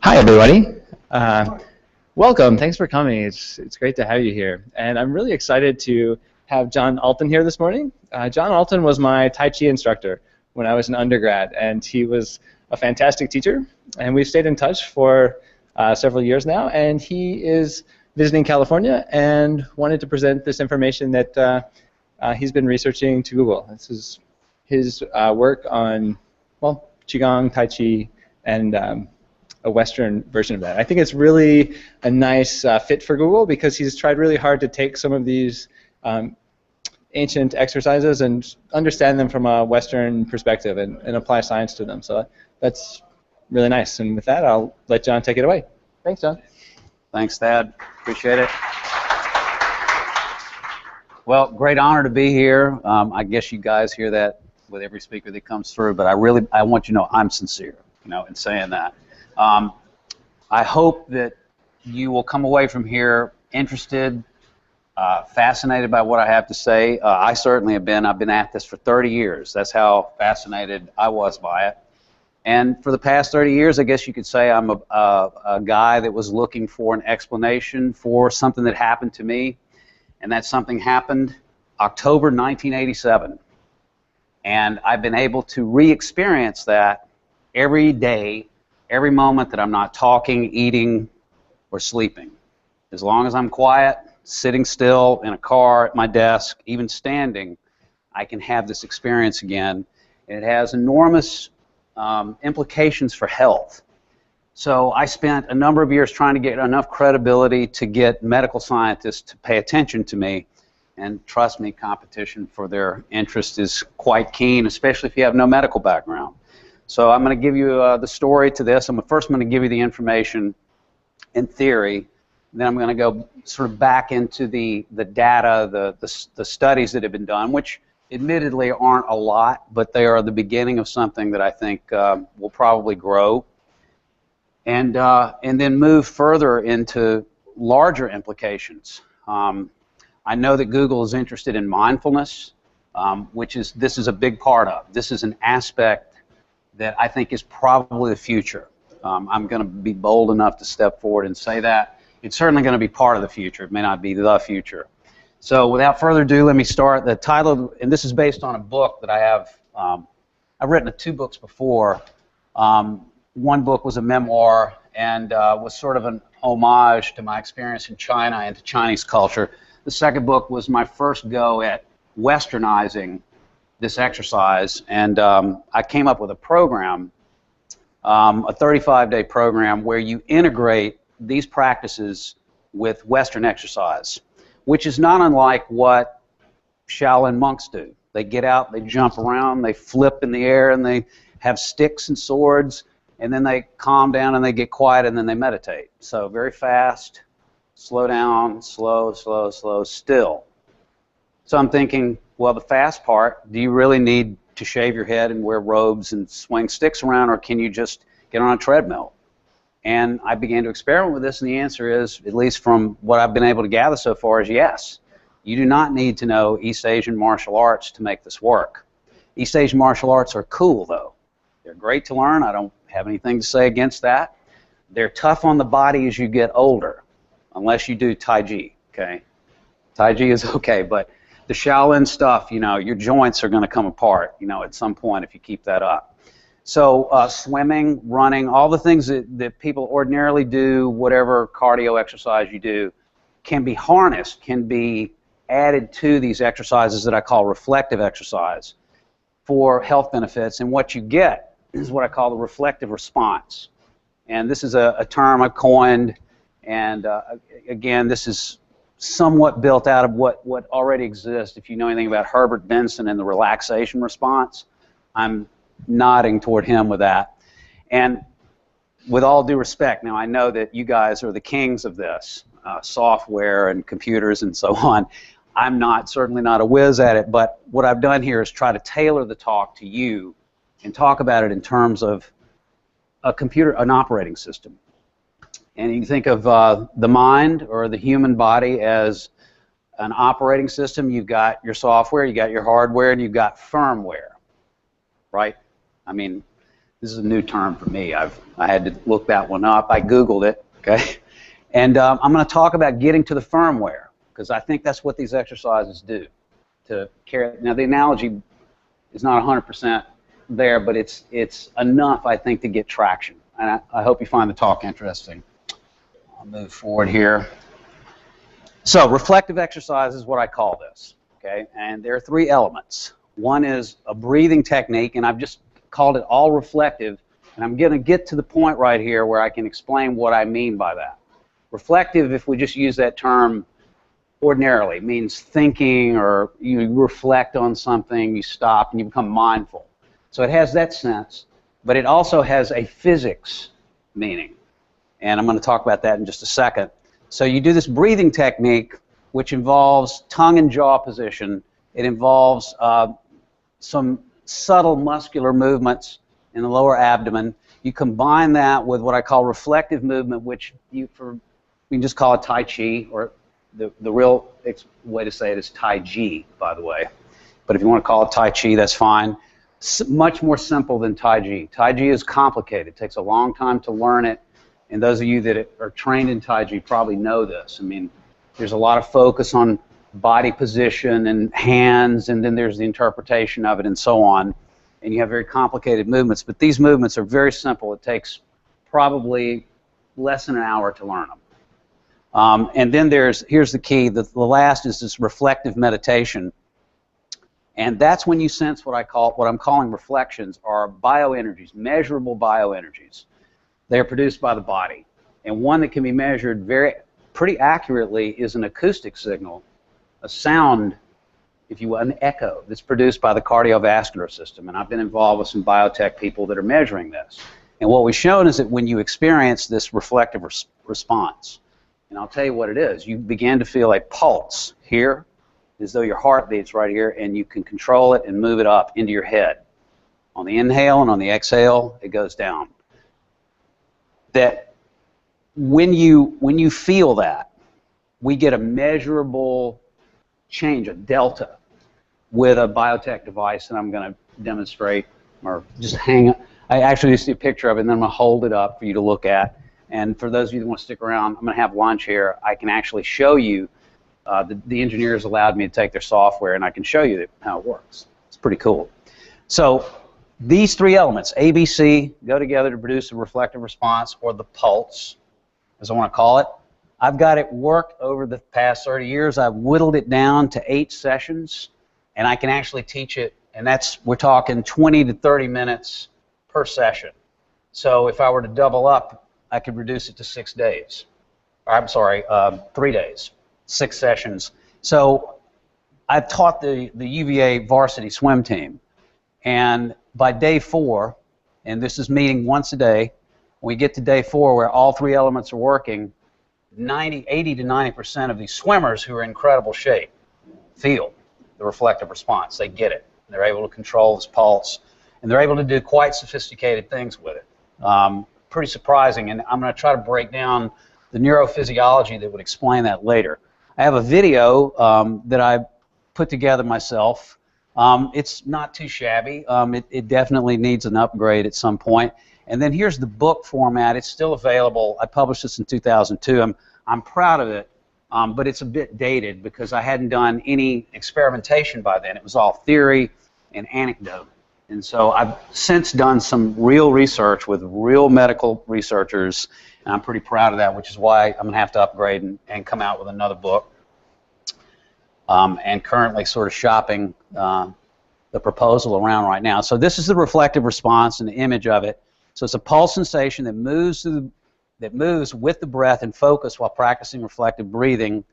Hi, everybody. Welcome. Thanks for coming. It's great to have you here. And I'm really excited to have John Alton here this morning. John Alton was my Tai Chi instructor when I was an undergrad, and he was a fantastic teacher. And we've stayed in touch for several years now. And he is visiting California and wanted to present this information that he's been researching to Google. This is his work on, well, Qigong, Tai Chi, and a Western version of that. I think it's really a nice fit for Google because he's tried really hard to take some of these ancient exercises and understand them from a Western perspective and apply science to them. So that's really nice. And with that, I'll let John take it away. Thanks, John. Thanks, Thad. Appreciate it. Well, great honor to be here. I guess you guys hear that with every speaker that comes through, but I want you to know I'm sincere, in saying that. I hope that you will come away from here interested, fascinated by what I have to say. I certainly have been. I've been at this for 30 years. That's how fascinated I was by it. And for the past 30 years, I guess you could say I'm a guy that was looking for an explanation for something that happened to me. And that something happened October 1987. And I've been able to re-experience that every day, every moment that I'm not talking, eating, or sleeping. As long as I'm quiet, sitting still in a car, at my desk, even standing, I can have this experience again. And it has enormous implications for health. So I spent a number of years trying to get enough credibility to get medical scientists to pay attention to me. And trust me, competition for their interest is quite keen, especially if you have no medical background. So I'm going to give you the story to this. First I'm going to give you the information in theory. Then I'm going to go sort of back into the data, the studies that have been done, which admittedly aren't a lot, but they are the beginning of something that I think will probably grow. And then move further into larger implications. I know that Google is interested in mindfulness, this is a big part of. This is an aspect that I think is probably the future. I'm going to be bold enough to step forward and say that. It's certainly going to be part of the future. It may not be the future. So without further ado, let me start. The title, and this is based on a book that I have. I've written 2 books before. One book was a memoir and was sort of an homage to my experience in China and to Chinese culture. The second book was my first go at westernizing this exercise, and I came up with a program, a 35-day program where you integrate these practices with Western exercise, which is not unlike what Shaolin monks do. They get out, they jump around, they flip in the air, and they have sticks and swords, and then they calm down and they get quiet and then they meditate. So very fast, slow down, slow, slow, slow, still. So I'm thinking, well, the fast part, do you really need to shave your head and wear robes and swing sticks around, or can you just get on a treadmill? And I began to experiment with this, and the answer is, at least from what I've been able to gather so far, is yes. You do not need to know East Asian martial arts to make this work. East Asian martial arts are cool, though. They're great to learn. I don't have anything to say against that. They're tough on the body as you get older, unless you do Tai Chi, okay? Tai Chi is okay, but the Shaolin stuff, your joints are going to come apart, at some point if you keep that up. So swimming, running, all the things that people ordinarily do, whatever cardio exercise you do, can be harnessed, can be added to these exercises that I call reflective exercise for health benefits. And what you get is what I call the reflective response. And this is a term I coined, and again, this is somewhat built out of what already exists. If you know anything about Herbert Benson and the relaxation response, I'm nodding toward him with that. And with all due respect, now I know that you guys are the kings of this, software and computers and so on. I'm certainly not a whiz at it, but what I've done here is try to tailor the talk to you and talk about it in terms of an operating system. And you think of the mind or the human body as an operating system. You've got your software, you got your hardware, and you've got firmware, right? I mean, This is a new term for me. I had to look that one up. I Googled it, okay? And I'm going to talk about getting to the firmware, because I think that's what these exercises do. To carry. Now, the analogy is not 100% there, but it's enough, I think, to get traction. And I hope you find the talk interesting. I'll move forward here. So, reflective exercise is what I call this, okay? And there are three elements. One is a breathing technique, and I've just called it all reflective, and I'm going to get to the point right here where I can explain what I mean by that. Reflective, if we just use that term ordinarily, means thinking, or you reflect on something, you stop, and you become mindful. So it has that sense, but it also has a physics meaning, and I'm going to talk about that in just a second. So you do this breathing technique, which involves tongue and jaw position. It involves some subtle muscular movements in the lower abdomen. You combine that with what I call reflective movement, which you can just call it Tai Chi, or the real way to say it is Tai Chi, by the way. But if you want to call it Tai Chi, that's fine. Much more simple than Tai Chi. Tai Chi is complicated. It takes a long time to learn it. And those of you that are trained in Tai Chi probably know this. I mean, there's a lot of focus on body position and hands, and then there's the interpretation of it and so on. And you have very complicated movements, but these movements are very simple. It takes probably less than an hour to learn them. And then here's the key, the last is this reflective meditation. And that's when you sense what I'm calling reflections, are bioenergies, measurable bioenergies. They're produced by the body. And one that can be measured pretty accurately is an acoustic signal, a sound, if you will, an echo that's produced by the cardiovascular system. And I've been involved with some biotech people that are measuring this. And what we've shown is that when you experience this reflective response, and I'll tell you what it is, you begin to feel a pulse here, as though your heart beats right here, and you can control it and move it up into your head. On the inhale and on the exhale, it goes down. That when you feel that, we get a measurable change, a delta, with a biotech device that I'm going to demonstrate, or just hang up. I actually just see a picture of it, and then I'm going to hold it up for you to look at. And for those of you that want to stick around, I'm going to have lunch here. I can actually show you, the engineers allowed me to take their software, and I can show you how it works. It's pretty cool. So these three elements, ABC, go together to produce a reflective response, or the pulse, as I want to call it. I've got it worked over the past 30 years. I've whittled it down to 8 sessions, and I can actually teach it, and we're talking 20 to 30 minutes per session. So if I were to double up, I could reduce it to 6 days. I'm sorry, 3 days, 6 sessions. So I've taught the UVA varsity swim team, and by day 4, and this is meeting once a day, when we get to day 4 where all 3 elements are working, 80 to 90% of these swimmers who are in incredible shape feel the reflective response. They get it. They're able to control this pulse, and they're able to do quite sophisticated things with it. Pretty surprising, and I'm going to try to break down the neurophysiology that would explain that later. I have a video that I put together myself. It's not too shabby. It definitely needs an upgrade at some point. And then here's the book format. It's still available. I published this in 2002. I'm proud of it, but it's a bit dated because I hadn't done any experimentation by then. It was all theory and anecdote. And so I've since done some real research with real medical researchers, and I'm pretty proud of that, which is why I'm going to have to upgrade and come out with another book. And currently sort of shopping the proposal around right now. So this is the reflective response and the image of it. So it's a pulse sensation that moves with the breath and focus while practicing reflective breathing.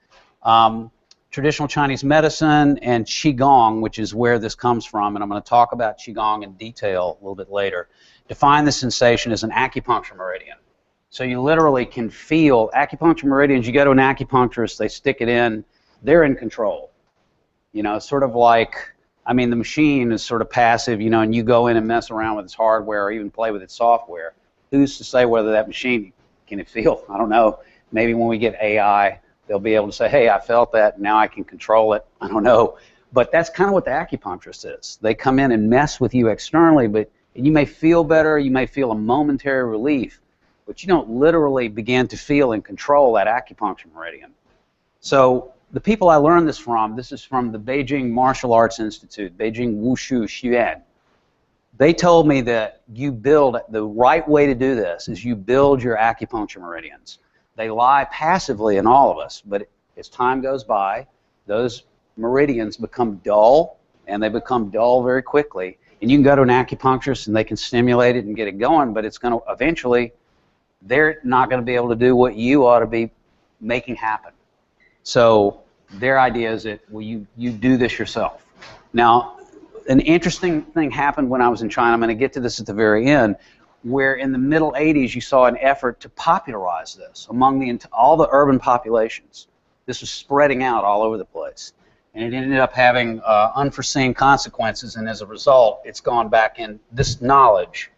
Traditional Chinese medicine and Qigong, which is where this comes from, and I'm going to talk about Qigong in detail a little bit later, define the sensation as an acupuncture meridian. So you literally can feel acupuncture meridians. You go to an acupuncturist, they stick it in, they're in control. You know, it's sort of like, I mean, the machine is sort of passive, you know, and you go in and mess around with its hardware or even play with its software. Who's to say whether that machine can it feel? I don't know. Maybe when we get AI, they'll be able to say, hey, I felt that, now I can control it. I don't know. But that's kind of what the acupuncturist is. They come in and mess with you externally, but And you may feel better, you may feel a momentary relief, but you don't literally begin to feel and control that acupuncture meridian. So the people I learned this is from the Beijing Martial Arts Institute, Beijing Wushu Xuan. They told me that the right way to do this is you build your acupuncture meridians. They lie passively in all of us, but as time goes by, those meridians become dull, and they become dull very quickly. And you can go to an acupuncturist and they can stimulate it and get it going, but it's going to eventually, they're not going to be able to do what you ought to be making happen. So their idea is that, well, you do this yourself. Now, an interesting thing happened when I was in China. I'm going to get to this at the very end, where in the middle 80s you saw an effort to popularize this among all the urban populations. This was spreading out all over the place. And it ended up having unforeseen consequences, and as a result, it's gone back in. This knowledge,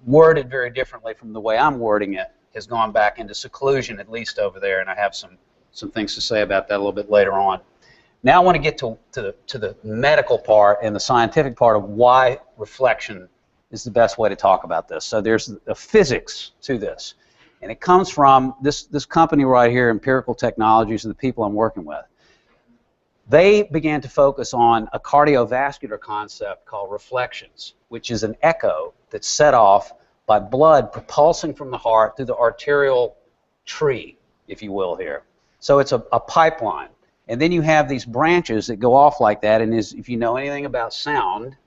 worded very differently from the way I'm wording it, has gone back into seclusion, at least over there, and I have some things to say about that a little bit later on. Now I want to get to the medical part and the scientific part of why reflection is the best way to talk about this. So there's a physics to this, and it comes from this company right here, Empirical Technologies, and the people I'm working with. They began to focus on a cardiovascular concept called reflections, which is an echo that's set off by blood propulsing from the heart through the arterial tree, if you will, here. So it's a pipeline. And then you have these branches that go off like that, and if you know anything about sound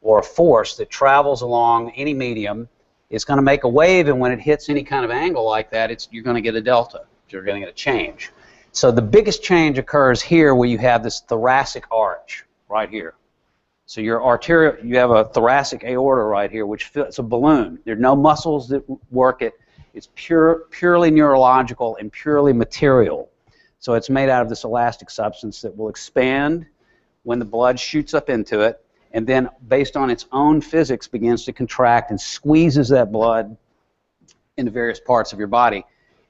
or a force that travels along any medium, it's going to make a wave, and when it hits any kind of angle like that, you're going to get a delta. You're going to get a change. So the biggest change occurs here where you have this thoracic arch right here. So your arterial, you have a thoracic aorta right here, which it's a balloon. There are no muscles that work it. It's purely neurological and purely material. So it's made out of this elastic substance that will expand when the blood shoots up into it, and then based on its own physics begins to contract and squeezes that blood into various parts of your body.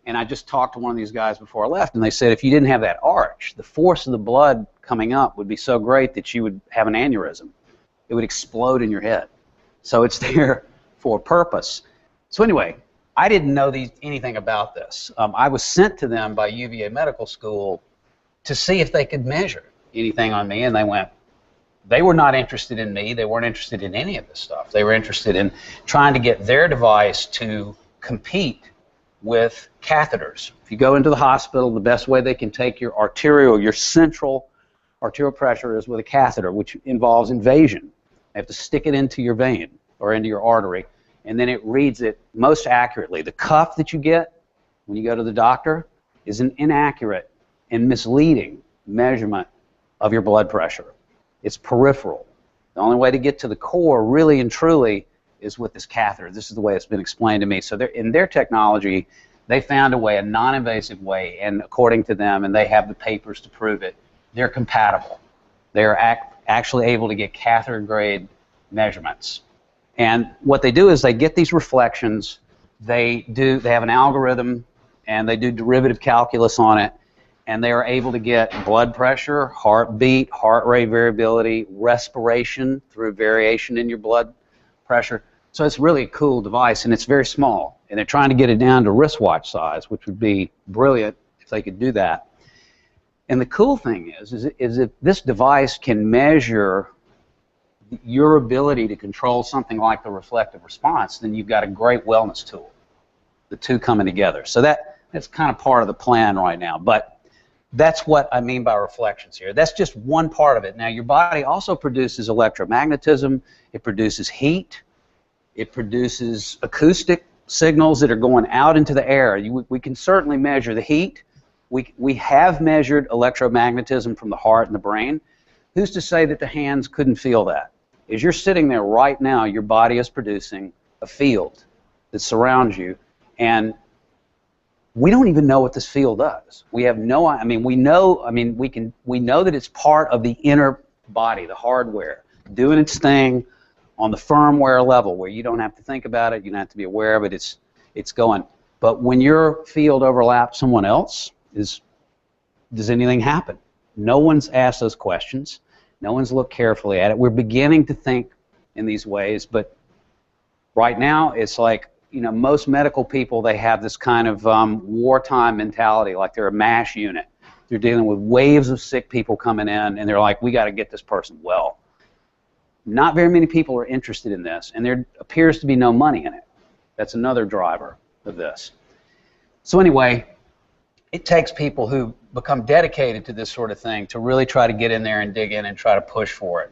And I just talked to one of these guys before I left, and they said if you didn't have that arch, the force of the blood coming up would be so great that you would have an aneurysm. It would explode in your head. So it's there for a purpose. So anyway, I didn't know anything about this. I was sent to them by UVA Medical School to see if they could measure anything on me, and they were not interested in me. They weren't interested in any of this stuff. They were interested in trying to get their device to compete with catheters. If you go into the hospital, the best way they can take your central arterial pressure is with a catheter, which involves invasion. They have to stick it into your vein or into your artery, and then it reads it most accurately. The cuff that you get when you go to the doctor is an inaccurate and misleading measurement of your blood pressure. It's peripheral. The only way to get to the core, really and truly, is with this catheter. This is the way it's been explained to me. So in their technology, they found a way, a non-invasive way, and according to them, and they have the papers to prove it, they're compatible. They're actually able to get catheter-grade measurements. And what they do is they get these reflections, they have an algorithm, and they do derivative calculus on it, and they are able to get blood pressure, heartbeat, heart rate variability, respiration through variation in your blood pressure. So it's really a cool device, and it's very small. And they're trying to get it down to wristwatch size, which would be brilliant if they could do that. And the cool thing is if this device can measure your ability to control something like the reflective response, then you've got a great wellness tool, the two coming together. So that's kind of part of the plan right now. But that's what I mean by reflections here. That's just one part of it. Now, your body also produces electromagnetism. It produces heat. It produces acoustic signals that are going out into the air. We can certainly measure the heat. We have measured electromagnetism from the heart and the brain. Who's to say that the hands couldn't feel that? As you're sitting there right now, your body is producing a field that surrounds you, and we don't even know what this field does. We have no, we know that it's part of the inner body, the hardware, doing its thing on the firmware level where you don't have to think about it, you don't have to be aware of it, it's going. But when your field overlaps someone else, does anything happen? No one's asked those questions. No one's looked carefully at it. We're beginning to think in these ways, but right now it's like, you know, most medical people, they have this kind of wartime mentality, like they're a MASH unit. They're dealing with waves of sick people coming in, and they're like, we got to get this person well. Not very many people are interested in this, and there appears to be no money in it. That's another driver of this. So anyway, it takes people who become dedicated to this sort of thing to really try to get in there and dig in and try to push for it.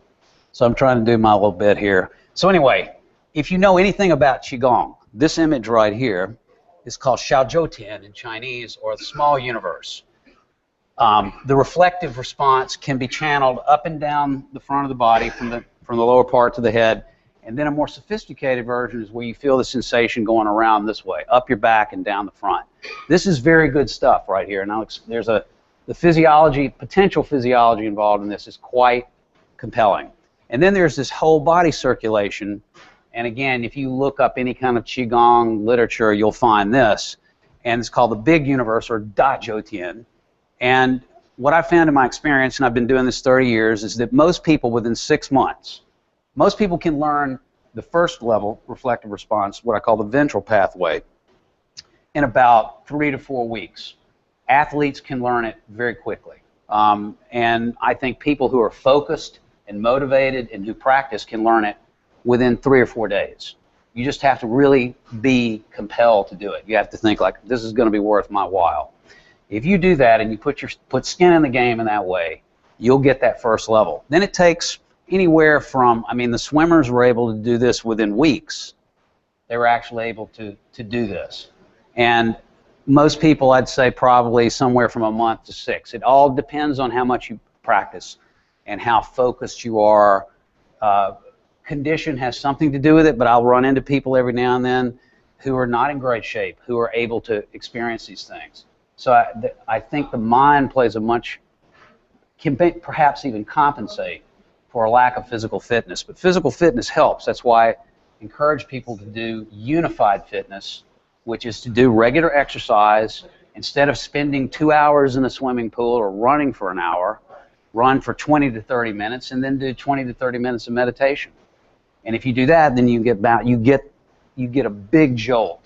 So I'm trying to do my little bit here. So anyway, if you know anything about Qigong, this image right here is called Xiaojiutian in Chinese, or the small universe. The reflective response can be channeled up and down the front of the body from the lower part to the head, and then a more sophisticated version is where you feel the sensation going around this way, up your back and down the front. This is very good stuff right here. Now, there's the physiology, potential physiology involved in this is quite compelling. And then there's this whole body circulation. And again, if you look up any kind of Qigong literature, you'll find this. And it's called the big universe, or Da Jiutian. And what I found in my experience, and I've been doing this 30 years, is that most people within 6 months, most people can learn the first level reflective response, what I call the ventral pathway, in about 3 to 4 weeks. Athletes can learn it very quickly. And I think people who are focused and motivated and who practice can learn it within 3 or 4 days. You just have to really be compelled to do it. You have to think like, this is going to be worth my while. If you do that and you put skin in the game in that way, you'll get that first level. Then it takes anywhere from, I mean, the swimmers were able to do this within weeks. They were actually able to do this. And most people, I'd say probably somewhere from a month to 6. It all depends on how much you practice and how focused you are. Condition has something to do with it, but I'll run into people every now and then who are not in great shape, who are able to experience these things. So I think the mind plays can perhaps even compensate for a lack of physical fitness. But physical fitness helps. That's why I encourage people to do unified fitness, which is to do regular exercise. Instead of spending 2 hours in a swimming pool or running for an hour, run for 20 to 30 minutes and then do 20 to 30 minutes of meditation. And if you do that, then you get a big jolt,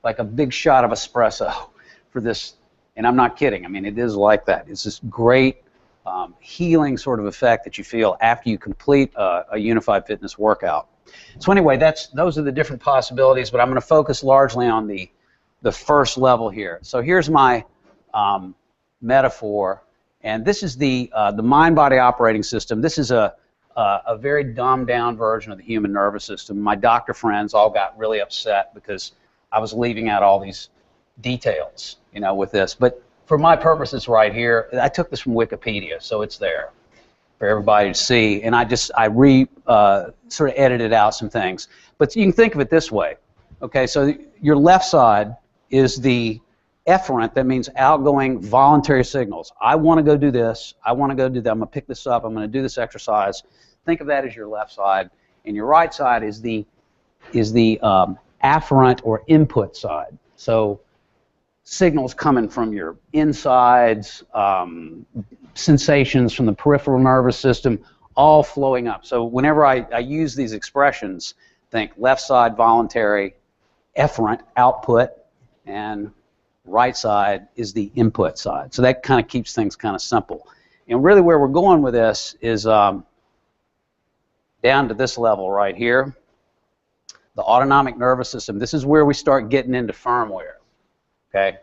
like a big shot of espresso for this. And I'm not kidding. I mean, it is like that. It's this great healing sort of effect that you feel after you complete a unified fitness workout. So anyway, those are the different possibilities, but I'm going to focus largely on the first level here. So here's my metaphor, and this is the mind-body operating system. This is a very dumbed-down version of the human nervous system. My doctor friends all got really upset because I was leaving out all these details, you know, with this. But for my purposes right here, I took this from Wikipedia, so it's there for everybody to see. And I sort of edited out some things. But you can think of it this way. Okay, so your left side is the efferent, that means outgoing voluntary signals. I want to go do this. I want to go do that. I'm going to pick this up. I'm going to do this exercise. Think of that as your left side. And your right side is the afferent or input side. So signals coming from your insides, sensations from the peripheral nervous system, all flowing up. So whenever I use these expressions, think left side voluntary, efferent, output, and right side is the input side. So that kind of keeps things kind of simple. And really where we're going with this is down to this level right here, the autonomic nervous system. This is where we start getting into firmware. Okay?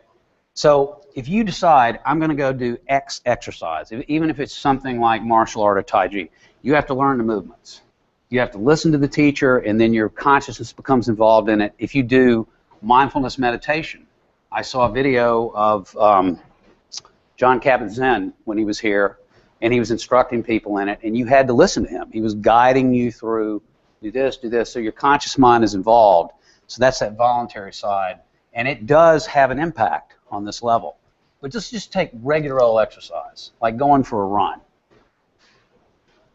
So if you decide, I'm going to go do X exercise, even if it's something like martial art or Tai Chi, you have to learn the movements. You have to listen to the teacher, and then your consciousness becomes involved in it. If you do mindfulness meditation, I saw a video of John Kabat-Zinn when he was here, and he was instructing people in it, and you had to listen to him. He was guiding you through, do this, so your conscious mind is involved. So that's that voluntary side, and it does have an impact on this level. But just take regular old exercise, like going for a run.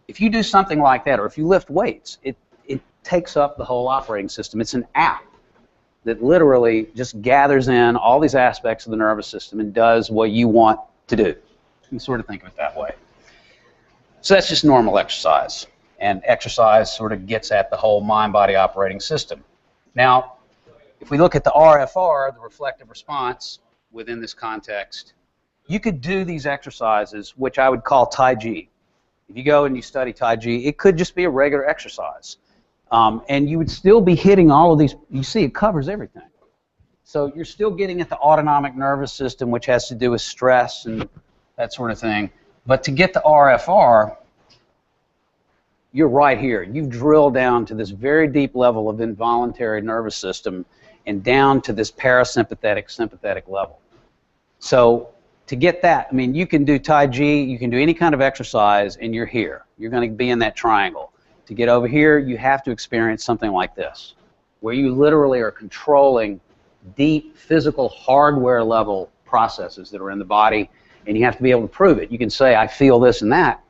If you do something like that, or if you lift weights, it takes up the whole operating system. It's an app that literally just gathers in all these aspects of the nervous system and does what you want to do. You can sort of think of it that way. So that's just normal exercise. And exercise sort of gets at the whole mind-body operating system. Now, if we look at the RFR, the reflective response within this context, you could do these exercises, which I would call Tai Chi. If you go and you study Tai Chi, it could just be a regular exercise. And you would still be hitting all of these. You see, it covers everything. So you're still getting at the autonomic nervous system, which has to do with stress and that sort of thing. But to get the RFR, you're right here. You've drilled down to this very deep level of involuntary nervous system and down to this parasympathetic, sympathetic level. So to get that, I mean, you can do Tai Chi, you can do any kind of exercise, and you're here. You're going to be in that triangle. To get over here, you have to experience something like this, where you literally are controlling deep physical hardware level processes that are in the body, and you have to be able to prove it. You can say, I feel this and that,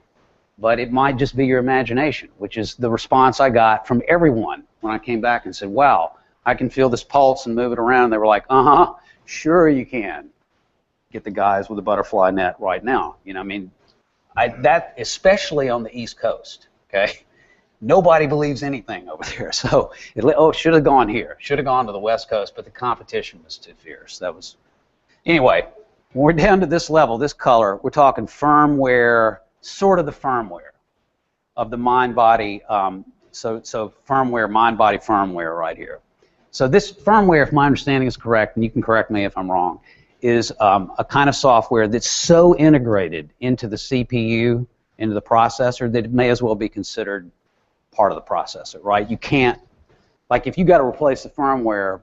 but it might just be your imagination, which is the response I got from everyone when I came back and said, wow, I can feel this pulse and move it around. They were like, uh-huh, sure you can. Get the guys with the butterfly net right now. You know, I mean, that especially on the East Coast, okay? Nobody believes anything over there. So, should have gone here. Should have gone to the West Coast, but the competition was too fierce. That was, anyway, when we're down to this level, this color, we're talking firmware, sort of the firmware of the mind-body, so firmware, mind-body firmware right here. So this firmware, if my understanding is correct, and you can correct me if I'm wrong, is a kind of software that's so integrated into the CPU, into the processor, that it may as well be considered part of the processor, right? You can't, like if you got to replace the firmware,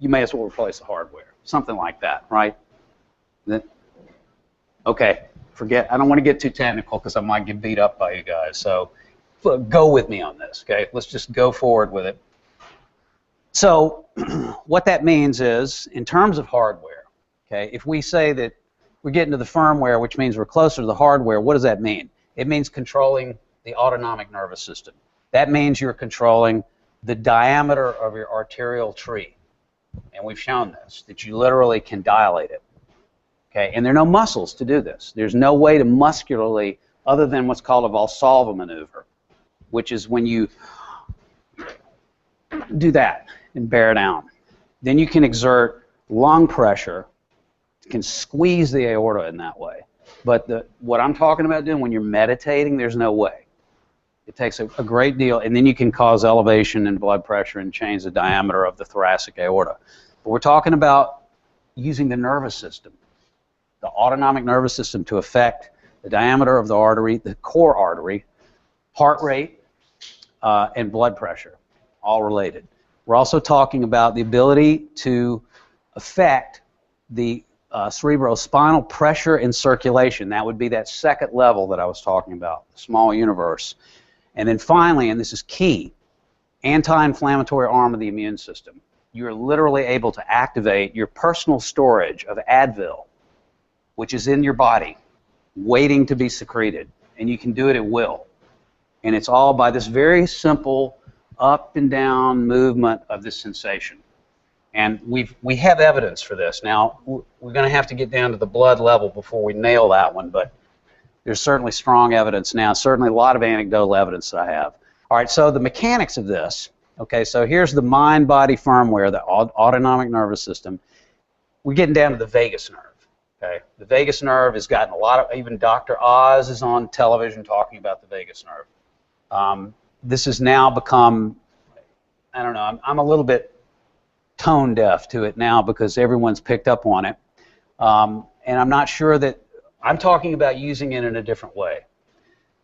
you may as well replace the hardware, something like that, right? Okay, forget, I don't want to get too technical because I might get beat up by you guys, so go with me on this, okay? Let's just go forward with it. So what that means is, in terms of hardware, okay, if we say that we're getting to the firmware, which means we're closer to the hardware, what does that mean? It means controlling the autonomic nervous system. That means you're controlling the diameter of your arterial tree. And we've shown this, that you literally can dilate it. Okay, and there are no muscles to do this. There's no way to muscularly, other than what's called a Valsalva maneuver, which is when you do that and bear down. Then you can exert lung pressure, can squeeze the aorta in that way. But what I'm talking about doing when you're meditating, there's no way. It takes a great deal, and then you can cause elevation in blood pressure and change the diameter of the thoracic aorta. But we're talking about using the nervous system, the autonomic nervous system, to affect the diameter of the artery, the core artery, heart rate, and blood pressure, all related. We're also talking about the ability to affect the cerebrospinal pressure and circulation. That would be that second level that I was talking about, the small universe. And then finally, and this is key, anti-inflammatory arm of the immune system. You're literally able to activate your personal storage of Advil, which is in your body, waiting to be secreted. And you can do it at will. And it's all by this very simple up and down movement of this sensation. And we have evidence for this. Now, we're going to have to get down to the blood level before we nail that one, but there's certainly strong evidence now, certainly a lot of anecdotal evidence that I have. All right, so the mechanics of this, okay, so here's the mind-body firmware, the autonomic nervous system. We're getting down to the vagus nerve, okay? The vagus nerve has gotten a lot of, even Dr. Oz is on television talking about the vagus nerve. This has now become, I don't know, I'm a little bit tone deaf to it now because everyone's picked up on it. And I'm not sure that, I'm talking about using it in a different way.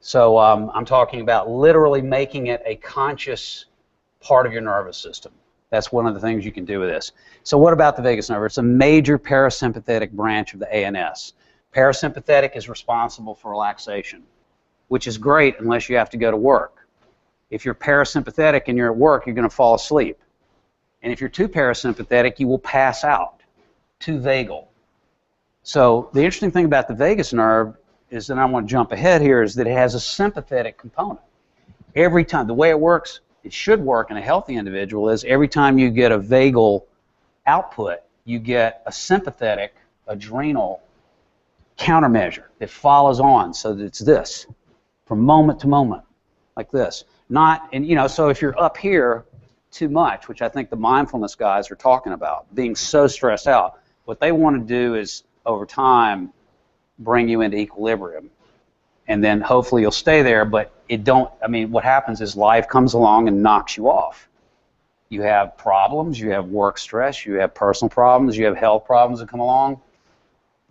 So I'm talking about literally making it a conscious part of your nervous system. That's one of the things you can do with this. So what about the vagus nerve? It's a major parasympathetic branch of the ANS. Parasympathetic is responsible for relaxation, which is great unless you have to go to work. If you're parasympathetic and you're at work, you're going to fall asleep. And if you're too parasympathetic, you will pass out. Too vagal. So the interesting thing about the vagus nerve is that I want to jump ahead here is that it has a sympathetic component. Every time, the way it works, it should work in a healthy individual is every time you get a vagal output, you get a sympathetic adrenal countermeasure that follows on so that it's this from moment to moment. like this. Not, and you know, so if you're up here too much, which I think the mindfulness guys are talking about, being so stressed out, what they want to do is, over time, bring you into equilibrium. And then hopefully you'll stay there, but it don't, I mean, what happens is life comes along and knocks you off. You have problems, you have work stress, you have personal problems, you have health problems that come along.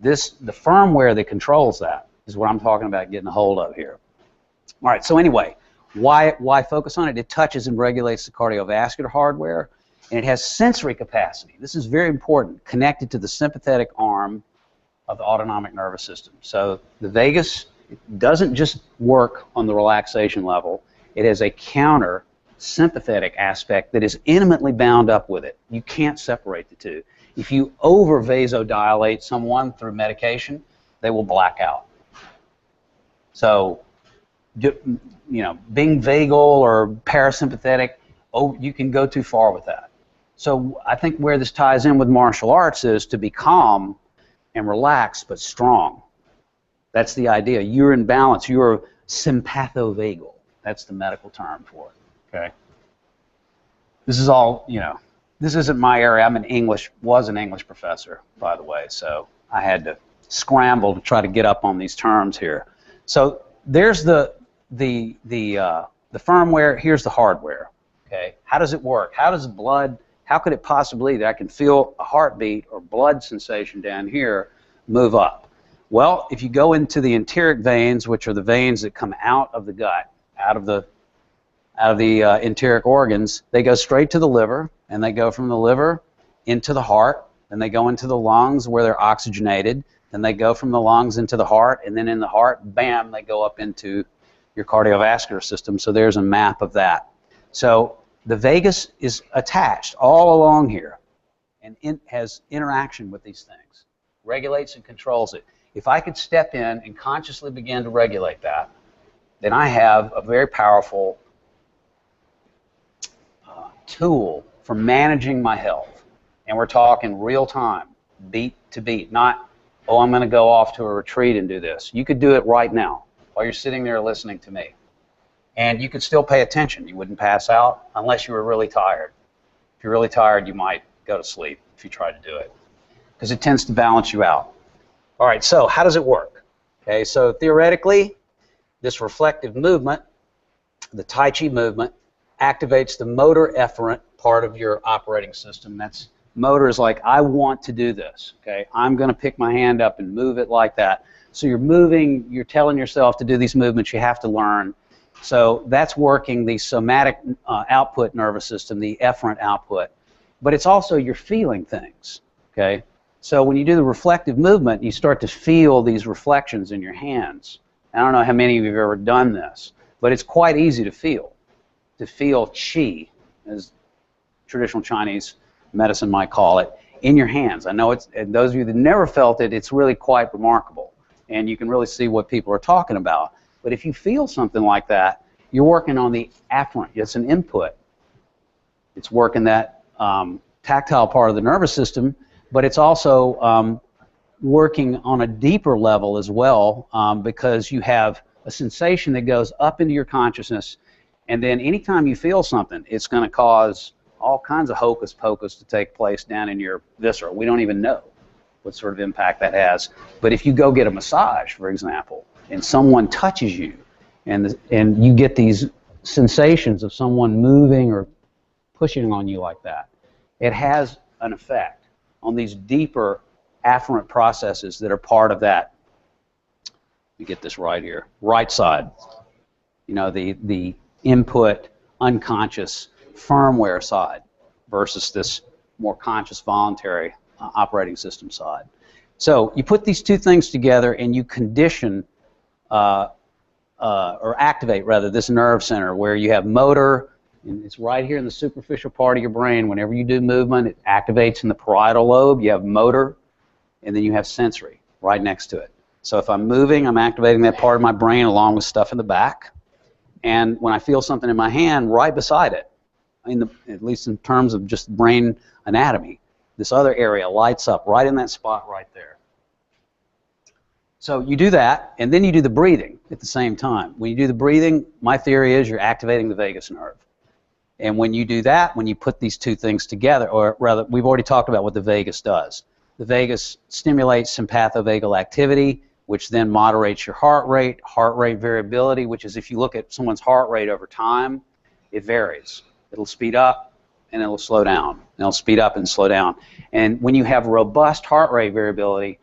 The firmware that controls that is what I'm talking about getting a hold of here. All right, so anyway, why focus on it? It touches and regulates the cardiovascular hardware, and it has sensory capacity. This is very important, connected to the sympathetic arm of the autonomic nervous system. So the vagus doesn't just work on the relaxation level. It has a counter sympathetic aspect that is intimately bound up with it. You can't separate the two. If you over vasodilate someone through medication, they will black out. So, you know, being vagal or parasympathetic, oh, you can go too far with that. So I think where this ties in with martial arts is to be calm and relaxed but strong. That's the idea. You're in balance. You're sympathovagal. That's the medical term for it. Okay. This is all, you know, this isn't my area. Was an English professor, by the way, so I had to scramble to try to get up on these terms here. So there's the firmware. Here's the hardware. Okay. How does it work? How does blood? How could it possibly that I can feel a heartbeat or blood sensation down here move up? Well, if you go into the enteric veins, which are the veins that come out of the gut, out of the enteric organs, they go straight to the liver, and they go from the liver into the heart, and they go into the lungs where they're oxygenated, then they go from the lungs into the heart, and then in the heart, bam, they go up into your cardiovascular system. So there's a map of that. So the vagus is attached all along here and has interaction with these things, regulates and controls it. If I could step in and consciously begin to regulate that, then I have a very powerful tool for managing my health. And we're talking real time, beat to beat, not, oh, I'm going to go off to a retreat and do this. You could do it right now while you're sitting there listening to me. And you could still pay attention. You wouldn't pass out unless you were really tired. If you're really tired, you might go to sleep if you try to do it, because it tends to balance you out. All right, so how does it work? Okay, so theoretically, this reflective movement, the Tai Chi movement, activates the motor efferent part of your operating system. That's motor is like, I want to do this. Okay, I'm going to pick my hand up and move it like that. So you're moving, you're telling yourself to do these movements you have to learn. So that's working the somatic output nervous system, the efferent output. But it's also you're feeling things. Okay, so when you do the reflective movement, you start to feel these reflections in your hands. I don't know how many of you have ever done this, but it's quite easy to feel qi, as traditional Chinese medicine might call it, in your hands. I know it's, and those of you that never felt it, it's really quite remarkable, and you can really see what people are talking about. But if you feel something like that, you're working on the afferent. It's an input. It's working that tactile part of the nervous system, but it's also working on a deeper level as well, because you have a sensation that goes up into your consciousness, and then anytime you feel something, it's going to cause all kinds of hocus pocus to take place down in your viscera. We don't even know what sort of impact that has. But if you go get a massage, for example, and someone touches you, and you get these sensations of someone moving or pushing on you like that, it has an effect on these deeper afferent processes that are part of that. Let me get this right here. Right side. You know, the input, unconscious, firmware side versus this more conscious, voluntary operating system side. So you put these two things together and you condition or activate, rather, this nerve center where you have motor, and it's right here in the superficial part of your brain. Whenever you do movement, it activates in the parietal lobe. You have motor, and then you have sensory right next to it. So if I'm moving, I'm activating that part of my brain along with stuff in the back. And when I feel something in my hand, right beside it, at least in terms of just brain anatomy, this other area lights up right in that spot right there. So you do that, and then you do the breathing at the same time. When you do the breathing, my theory is you're activating the vagus nerve. And when you do that, when you put these two things together, or rather, we've already talked about what the vagus does. The vagus stimulates sympathovagal activity, which then moderates your heart rate variability, which is if you look at someone's heart rate over time, it varies. It'll speed up and it'll slow down. And it'll speed up and slow down. And when you have robust heart rate variability,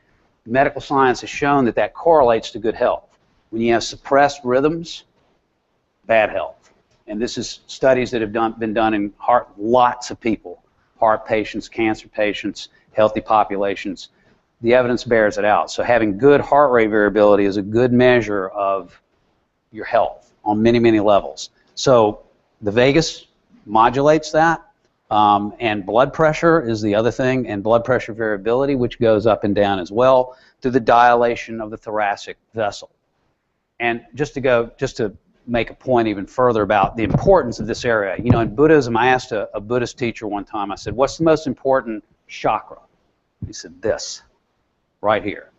medical science has shown that that correlates to good health. When you have suppressed rhythms, bad health. And this is studies that have been done in lots of people, heart patients, cancer patients, healthy populations. The evidence bears it out. So having good heart rate variability is a good measure of your health on many, many levels. So the vagus modulates that, and blood pressure is the other thing, and blood pressure variability, which goes up and down as well through the dilation of the thoracic vessel. And just to make a point even further about the importance of this area, you know, in Buddhism, I asked a Buddhist teacher one time, I said, what's the most important chakra? He said, this, right here.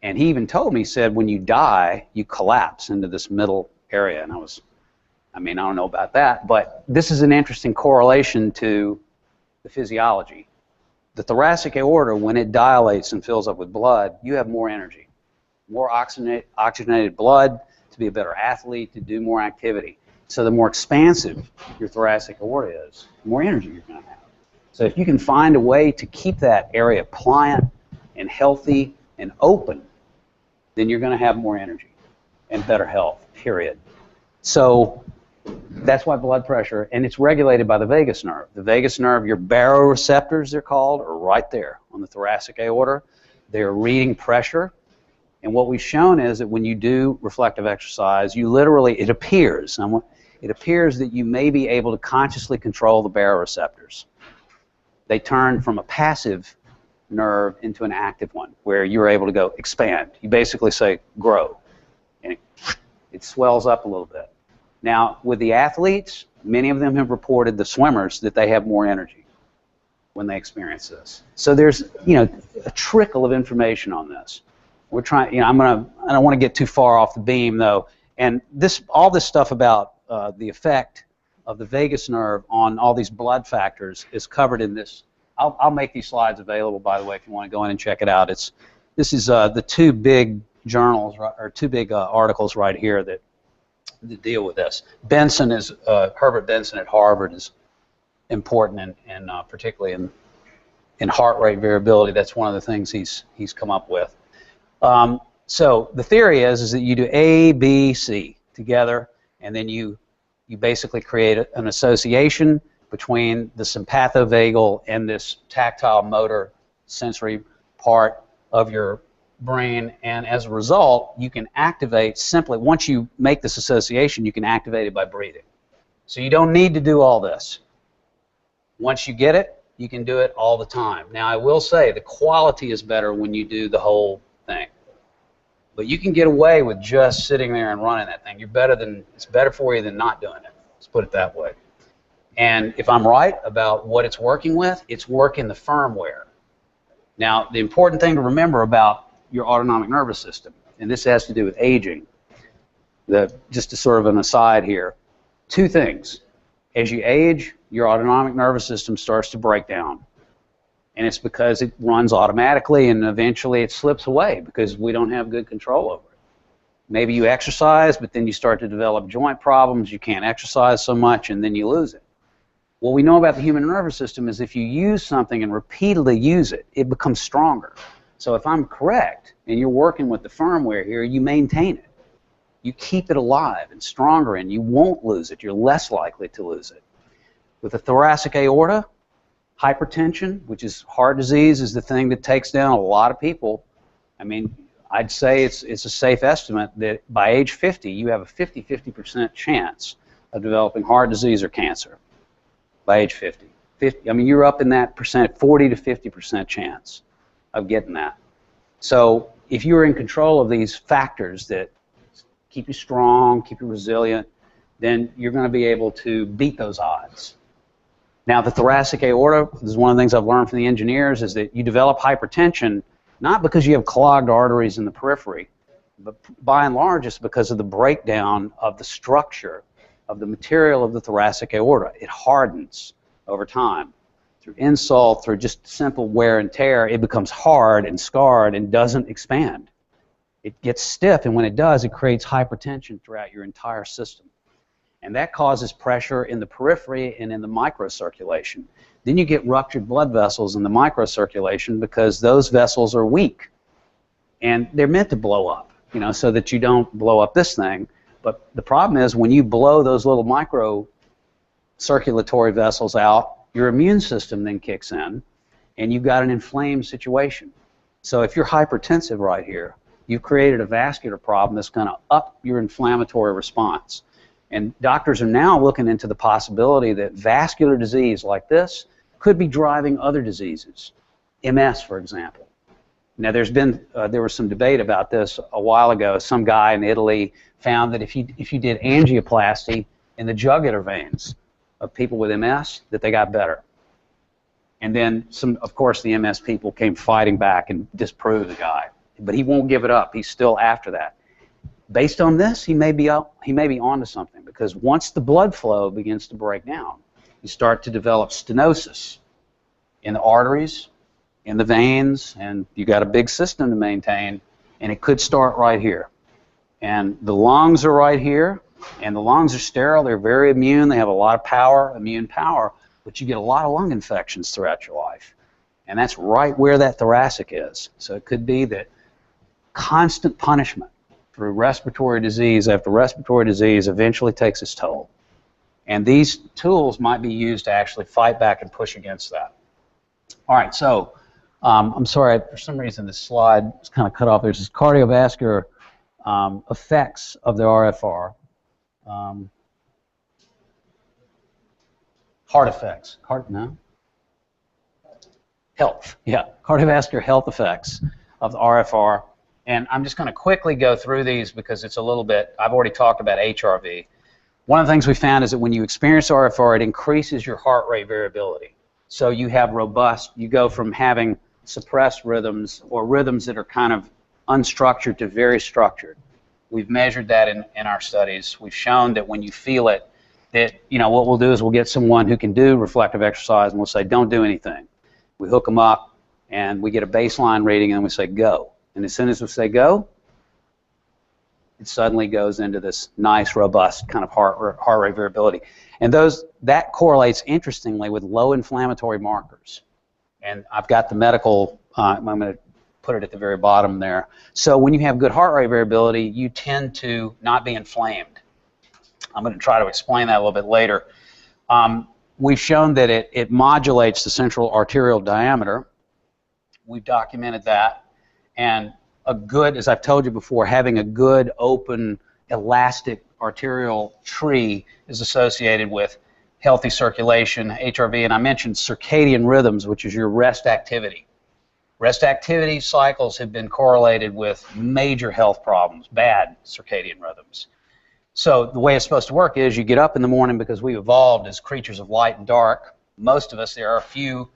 And he even told me, he said, when you die, you collapse into this middle area. And I don't know about that, but this is an interesting correlation to the physiology. The thoracic aorta, when it dilates and fills up with blood, you have more energy, more oxygenated blood to be a better athlete, to do more activity. So the more expansive your thoracic aorta is, the more energy you're going to have. So if you can find a way to keep that area pliant and healthy and open, then you're going to have more energy and better health, period. So that's why blood pressure, and it's regulated by the vagus nerve. The vagus nerve, your baroreceptors, they're called, are right there on the thoracic aorta. They're reading pressure. And what we've shown is that when you do reflective exercise, you literally, it appears that you may be able to consciously control the baroreceptors. They turn from a passive nerve into an active one, where you're able to go expand. You basically say, grow, and it swells up a little bit. Now, with the athletes, many of them have reported, the swimmers, that they have more energy when they experience this. So there's, a trickle of information on this. We're trying, I don't want to get too far off the beam, though, and all this stuff about the effect of the vagus nerve on all these blood factors is covered in this. I'll make these slides available, by the way, if you want to go in and check it out. This is the two big journals, or two big articles right here that deal with this. Herbert Benson at Harvard is important, and particularly in heart rate variability. That's one of the things he's come up with. So the theory is that you do A, B, C together, and then you basically create an association between the sympathovagal and this tactile motor sensory part of your brain, and as a result, you can activate simply, once you make this association, you can activate it by breathing. So you don't need to do all this. Once you get it, you can do it all the time. Now, I will say the quality is better when you do the whole thing. But you can get away with just sitting there and running that thing. It's better for you than not doing it. Let's put it that way. And if I'm right about what it's working with, it's working the firmware. Now, the important thing to remember about your autonomic nervous system, and this has to do with aging, just a sort of an aside here, two things. As you age, your autonomic nervous system starts to break down. And it's because it runs automatically, and eventually it slips away because we don't have good control over it. Maybe you exercise, but then you start to develop joint problems, you can't exercise so much, and then you lose it. What we know about the human nervous system is if you use something and repeatedly use it, it becomes stronger. So if I'm correct, and you're working with the firmware here, you maintain it. You keep it alive and stronger, and you won't lose it. You're less likely to lose it. With the thoracic aorta, hypertension, which is heart disease, is the thing that takes down a lot of people. I mean, I'd say it's a safe estimate that by age 50, you have a 50% chance of developing heart disease or cancer by age 50. I mean, you're up in that percent, 40 to 50% chance of getting that. So if you're in control of these factors that keep you strong, keep you resilient, then you're going to be able to beat those odds. Now, the thoracic aorta, this is one of the things I've learned from the engineers, is that you develop hypertension not because you have clogged arteries in the periphery, But by and large, it's because of the breakdown of the structure of the material of the thoracic aorta. It hardens over time. Through insult, through just simple wear and tear, it becomes hard and scarred and doesn't expand. It gets stiff, and when it does, it creates hypertension throughout your entire system. And that causes pressure in the periphery and in the microcirculation. Then you get ruptured blood vessels in the microcirculation because those vessels are weak. And they're meant to blow up, you know, so that you don't blow up this thing. But the problem is when you blow those little microcirculatory vessels out, your immune system then kicks in, and you've got an inflamed situation. So if you're hypertensive right here, you've created a vascular problem that's going to up your inflammatory response. And doctors are now looking into the possibility that vascular disease like this could be driving other diseases, MS, for example. Now, there was some debate about this a while ago. Some guy in Italy found that if you did angioplasty in the jugular veins of people with MS, that they got better. And then, of course, the MS people came fighting back and disproved the guy. But he won't give it up. He's still after that. Based on this, he may be onto something, because once the blood flow begins to break down, you start to develop stenosis in the arteries, in the veins, and you got a big system to maintain, and it could start right here. And the lungs are right here, and the lungs are sterile. They're very immune. They have a lot of power, immune power, but you get a lot of lung infections throughout your life. And that's right where that thoracic is. So it could be that constant punishment through respiratory disease after respiratory disease eventually takes its toll. And these tools might be used to actually fight back and push against that. All right, so I'm sorry, for some reason this slide is kind of cut off. There's this cardiovascular effects of the RFR. Heart effects. Health, yeah. Cardiovascular health effects of the RFR. And I'm just going to quickly go through these because it's a little bit, I've already talked about HRV. One of the things we found is that when you experience RFR, it increases your heart rate variability. So you have robust, you go from having suppressed rhythms or rhythms that are kind of unstructured to very structured. We've measured that in our studies. We've shown that when you feel it, that, you know, what we'll do is we'll get someone who can do reflective exercise and we'll say, don't do anything. We hook them up and we get a baseline reading and we say, go. And as soon as we say go, it suddenly goes into this nice, robust kind of heart rate variability. And that correlates, interestingly, with low inflammatory markers. And I've got the medical, I'm going to put it at the very bottom there. So when you have good heart rate variability, you tend to not be inflamed. I'm going to try to explain that a little bit later. We've shown that it modulates the central arterial diameter. We've documented that. And a good, as I've told you before, having a good, open, elastic arterial tree is associated with healthy circulation, HRV, and I mentioned circadian rhythms, which is your rest activity. Rest activity cycles have been correlated with major health problems, bad circadian rhythms. So the way it's supposed to work is you get up in the morning because we evolved as creatures of light and dark. Most of us, there are a few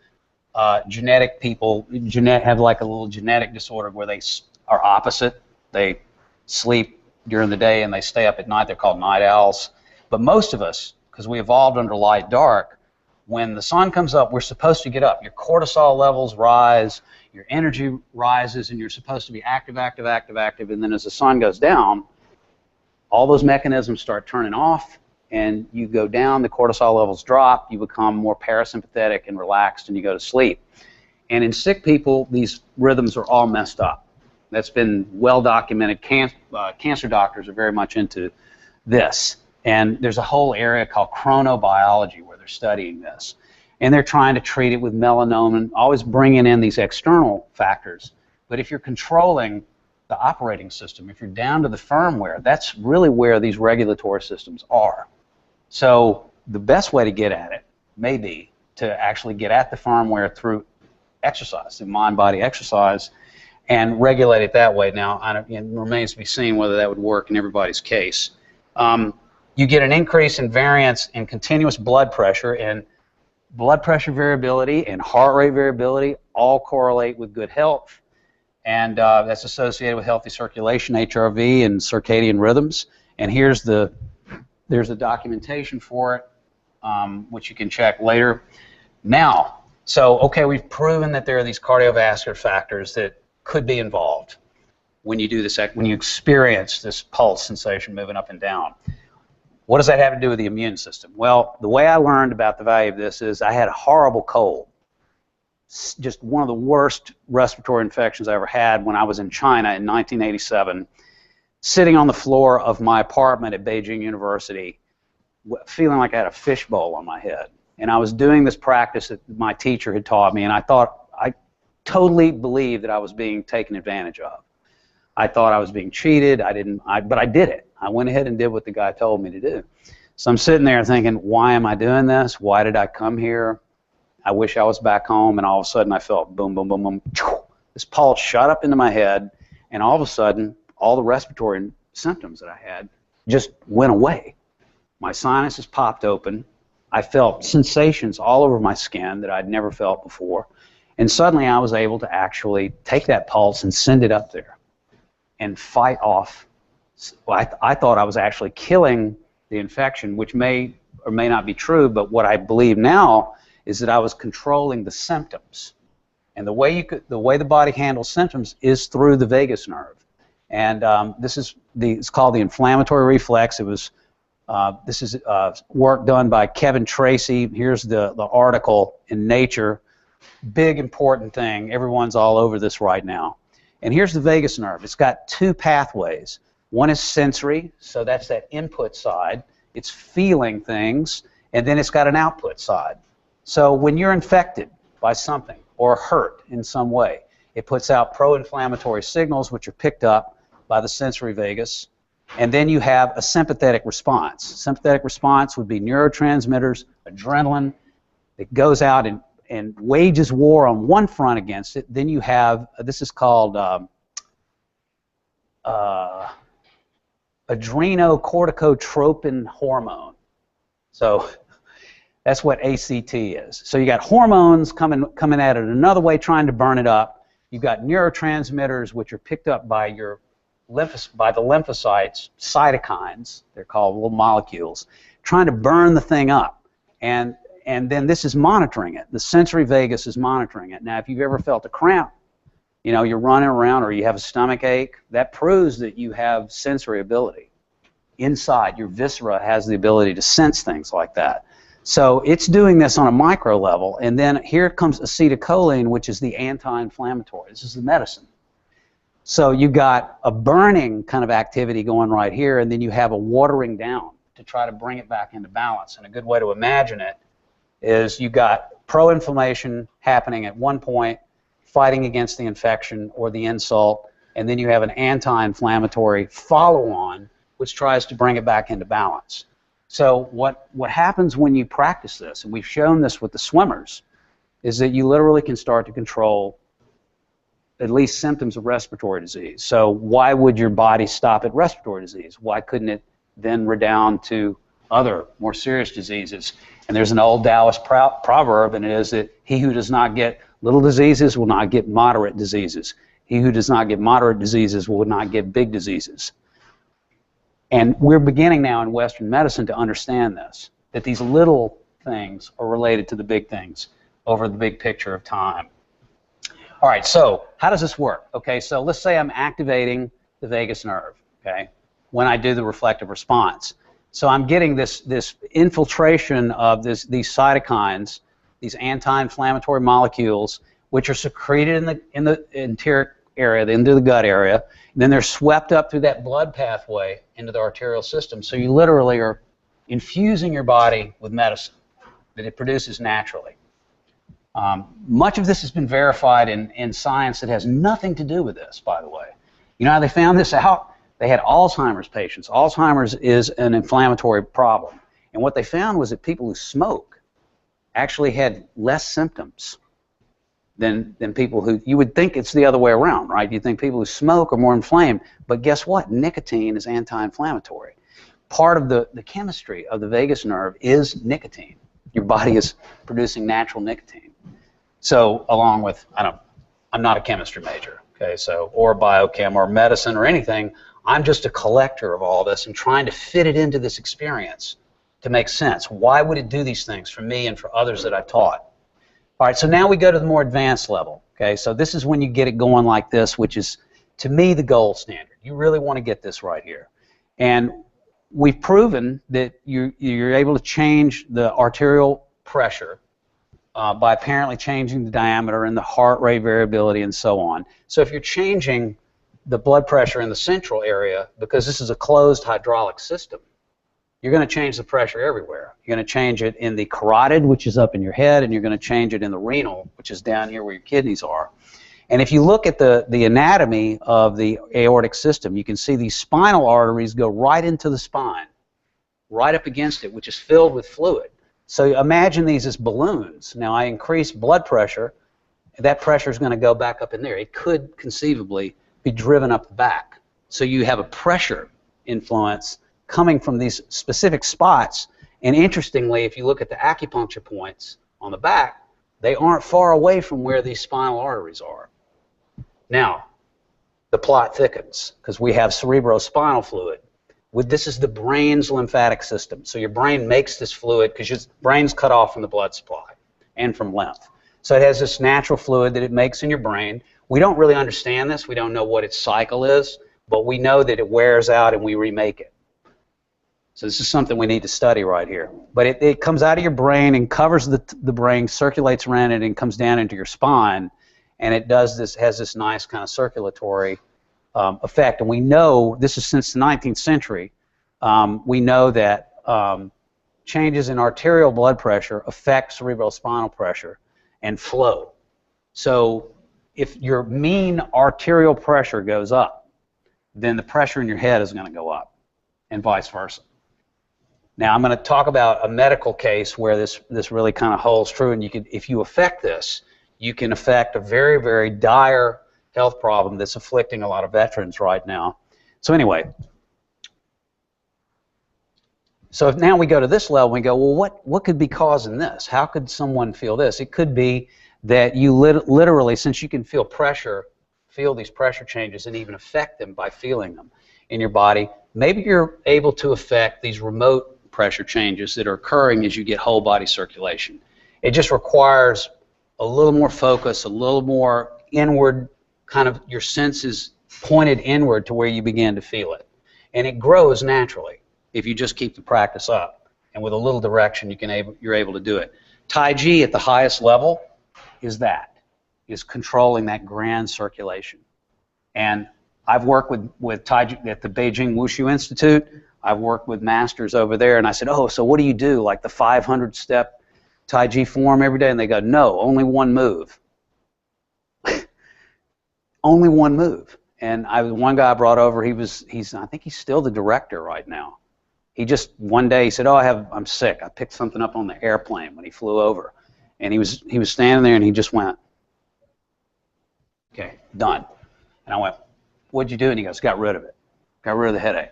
genetic people have like a little genetic disorder where they are opposite. They sleep during the day and they stay up at night. They're called night owls. But most of us, because we evolved under light dark, when the sun comes up, we're supposed to get up. Your cortisol levels rise, your energy rises, and you're supposed to be active, active, active, active. And then as the sun goes down, all those mechanisms start turning off, and you go down, the cortisol levels drop, you become more parasympathetic and relaxed, and you go to sleep. And in sick people, these rhythms are all messed up. That's been well documented. Cancer doctors are very much into this. And there's a whole area called chronobiology where they're studying this. And they're trying to treat it with melanoma, always bringing in these external factors. But if you're controlling the operating system, if you're down to the firmware, that's really where these regulatory systems are. So the best way to get at it may be to actually get at the firmware through exercise, through mind-body exercise, and regulate it that way. Now, it remains to be seen whether that would work in everybody's case. You get an increase in variance in continuous blood pressure, and blood pressure variability and heart rate variability all correlate with good health. and that's associated with healthy circulation, HRV, and circadian rhythms. And there's the documentation for it, which you can check later. Now, so okay, we've proven that there are these cardiovascular factors that could be involved when you do this, when you experience this pulse sensation moving up and down. What does that have to do with the immune system? Well, the way I learned about the value of this is I had a horrible cold. Just one of the worst respiratory infections I ever had when I was in China in 1987, sitting on the floor of my apartment at Beijing University, feeling like I had a fishbowl on my head. And I was doing this practice that my teacher had taught me, and I totally believed that I was being taken advantage of. I thought I was being cheated. But I did it. I went ahead and did what the guy told me to do. So I'm sitting there thinking, why am I doing this? Why did I come here? I wish I was back home. And all of a sudden I felt boom, boom, boom, boom. This pulse shot up into my head, and all of a sudden all the respiratory symptoms that I had just went away. My sinuses popped open. I felt sensations all over my skin that I'd never felt before. And suddenly I was able to actually take that pulse and send it up there and fight off. Well, I thought I was actually killing the infection, which may or may not be true, but what I believe now is that I was controlling the symptoms. And the way the body handles symptoms is through the vagus nerve. And it's called the inflammatory reflex. This is work done by Kevin Tracy. Here's the article in Nature. Big important thing. Everyone's all over this right now. And here's the vagus nerve. It's got two pathways. One is sensory, so that's that input side. It's feeling things, and then it's got an output side. So when you're infected by something or hurt in some way, it puts out pro-inflammatory signals, which are picked up by the sensory vagus, and then you have a sympathetic response. Sympathetic response would be neurotransmitters, adrenaline, that goes out and wages war on one front against it. Then you have, this is called adrenocorticotropin hormone. So that's what ACT is. So you got hormones coming at it another way, trying to burn it up. You've got neurotransmitters, which are picked up by the lymphocytes, cytokines, they're called little molecules, trying to burn the thing up. And then this is monitoring it. The sensory vagus is monitoring it. Now, if you've ever felt a cramp, you're running around or you have a stomach ache, that proves that you have sensory ability. Inside, your viscera has the ability to sense things like that. So it's doing this on a micro level, and then here comes acetylcholine, which is the anti-inflammatory. This is the medicine. So you've got a burning kind of activity going right here, and then you have a watering down to try to bring it back into balance. And a good way to imagine it is you've got pro-inflammation happening at one point, fighting against the infection or the insult, and then you have an anti-inflammatory follow-on, which tries to bring it back into balance. So what happens when you practice this, and we've shown this with the swimmers, is that you literally can start to control at least symptoms of respiratory disease. So why would your body stop at respiratory disease? Why couldn't it then redound to other more serious diseases? And there's an old Taoist proverb, and it is that he who does not get little diseases will not get moderate diseases. He who does not get moderate diseases will not get big diseases. And we're beginning now in Western medicine to understand this, that these little things are related to the big things over the big picture of time. All right, so how does this work? Okay, so let's say I'm activating the vagus nerve, okay, when I do the reflective response. So I'm getting this infiltration of these cytokines, these anti-inflammatory molecules, which are secreted in the enteric area, into the gut area, and then they're swept up through that blood pathway into the arterial system. So you literally are infusing your body with medicine that it produces naturally. Much of this has been verified in science that has nothing to do with this, by the way. You know how they found this out? They had Alzheimer's patients. Alzheimer's is an inflammatory problem. And what they found was that people who smoke actually had less symptoms than people who, you would think it's the other way around, right? You think people who smoke are more inflamed, but guess what? Nicotine is anti-inflammatory. Part of the chemistry of the vagus nerve is nicotine. Your body is producing natural nicotine. So along with, I'm not a chemistry major, Okay, so, or biochem or medicine or anything. I'm just a collector of all this and trying to fit it into this experience to make sense. Why would it do these things for me and for others that I've taught? All right, so now we go to the more advanced level. Okay, so this is when you get it going like this, which is, to me, the gold standard. You really want to get this right here. And we've proven that you're able to change the arterial pressure by apparently changing the diameter and the heart rate variability and so on. So if you're changing the blood pressure in the central area, because this is a closed hydraulic system, you're going to change the pressure everywhere. You're going to change it in the carotid, which is up in your head, and you're going to change it in the renal, which is down here where your kidneys are. And if you look at the anatomy of the aortic system, you can see these spinal arteries go right into the spine, right up against it, which is filled with fluid. So imagine these as balloons. Now I increase blood pressure, that pressure is going to go back up in there. It could conceivably be driven up the back. So you have a pressure influence coming from these specific spots. And interestingly, if you look at the acupuncture points on the back, they aren't far away from where these spinal arteries are. Now, the plot thickens because we have cerebrospinal fluid. This is the brain's lymphatic system. So your brain makes this fluid because your brain's cut off from the blood supply and from lymph. So it has this natural fluid that it makes in your brain. We don't really understand this. We don't know what its cycle is, but we know that it wears out and we remake it. So this is something we need to study right here. But it comes out of your brain and covers the brain, circulates around it, and comes down into your spine. And it does this, has this nice kind of circulatory effect. And we know, this is since the 19th century, we know that changes in arterial blood pressure affect cerebrospinal pressure and flow. So if your mean arterial pressure goes up, then the pressure in your head is going to go up, and vice versa. Now I'm going to talk about a medical case where this really kind of holds true, and you can, if you affect this, you can affect a very, very dire health problem that's afflicting a lot of veterans right now. So anyway, so if now we go to this level, we go, well, what could be causing this? How could someone feel this? It could be that you literally, since you can feel pressure, feel these pressure changes and even affect them by feeling them in your body, maybe you're able to affect these remote pressure changes that are occurring as you get whole body circulation. It just requires a little more focus, a little more inward, kind of your senses pointed inward to where you begin to feel it. And it grows naturally if you just keep the practice up. And with a little direction, you're able to do it. Tai Chi at the highest level is controlling that grand circulation. And I've worked with Tai Chi at the Beijing Wushu Institute. I've worked with masters over there, and I said, oh, so what do you do, like the 500-step Tai Chi form every day? And they go, no, only one move. Only one move. And one guy I brought over, I think he's still the director right now. He just, one day, he said, oh, I'm sick. I picked something up on the airplane when he flew over. And he was standing there, and he just went, okay, done. And I went, what'd you do? And he goes, got rid of it. Got rid of the headache.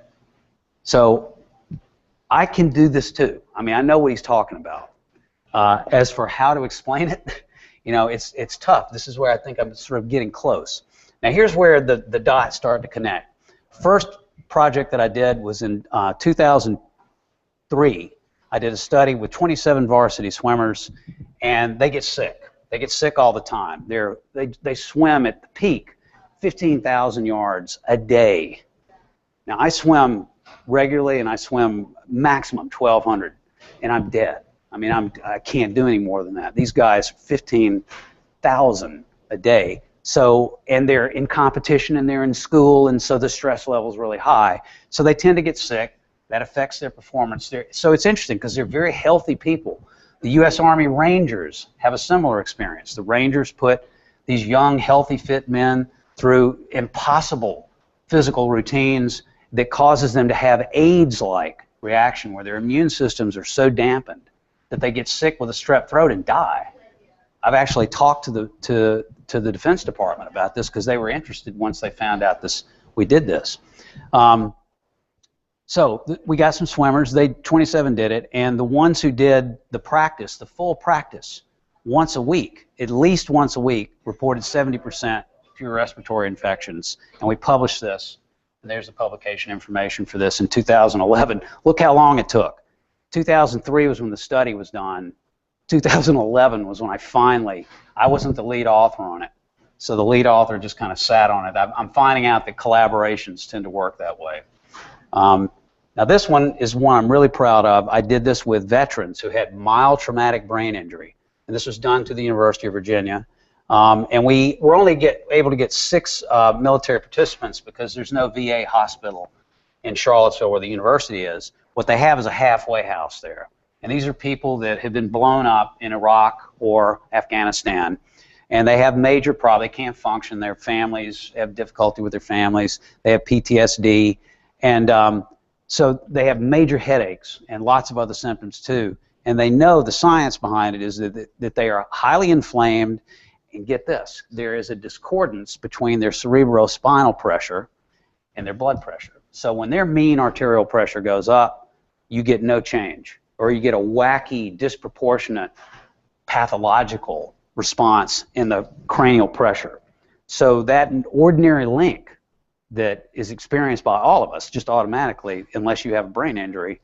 So I can do this too. I mean, I know what he's talking about. As for how to explain it, you know, it's tough. This is where I think I'm sort of getting close. Now here's where the dots start to connect. First project that I did was in 2003. I did a study with 27 varsity swimmers, and they get sick. They get sick all the time. They swim at the peak 15,000 yards a day. Now I swim regularly, and I swim maximum 1,200, and I'm dead. I mean, I can't do any more than that. These guys, 15,000 a day. So, and they're in competition, and they're in school, and so the stress level is really high. So they tend to get sick. That affects their performance. So it's interesting because they're very healthy people. The U.S. Army Rangers have a similar experience. The Rangers put these young, healthy, fit men through impossible physical routines that causes them to have AIDS-like reaction where their immune systems are so dampened that they get sick with a strep throat and die. I've actually talked to the Defense Department about this because they were interested once they found out we did this. So we got some swimmers. 27 did it, and the ones who did the practice, the full practice, once a week, at least once a week, reported 70% fewer respiratory infections. And we published this. And there's the publication information for this in 2011. Look how long it took. 2003 was when the study was done. 2011 was when I wasn't the lead author on it. So the lead author just kind of sat on it. I'm finding out that collaborations tend to work that way. Now this one is one I'm really proud of. I did this with veterans who had mild traumatic brain injury. And this was done to the University of Virginia. And we were only able to get 6 military participants because there's no VA hospital in Charlottesville where the university is. What they have is a halfway house there. And these are people that have been blown up in Iraq or Afghanistan. And they have major problems. They can't function. Their families have difficulty with their families. They have PTSD. And so they have major headaches and lots of other symptoms too. And they know the science behind it is that they are highly inflamed. And get this, there is a discordance between their cerebrospinal pressure and their blood pressure. So when their mean arterial pressure goes up, you get no change. Or you get a wacky, disproportionate, pathological response in the cranial pressure. So that ordinary link that is experienced by all of us, just automatically, unless you have a brain injury,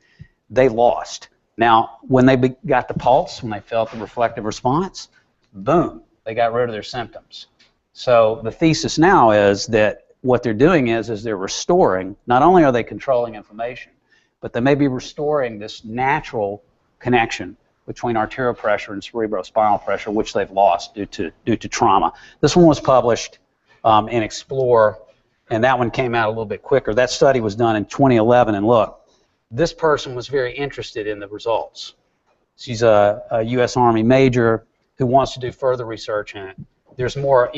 they lost. Now, when they got the pulse, when they felt the reflective response, boom, they got rid of their symptoms. So the thesis now is that what they're doing is they're restoring, not only are they controlling inflammation, but they may be restoring this natural connection between arterial pressure and cerebrospinal pressure, which they've lost due to trauma. This one was published in Explore, and that one came out a little bit quicker. That study was done in 2011, and look, this person was very interested in the results. She's a U.S. Army major who wants to do further research in it. There's more,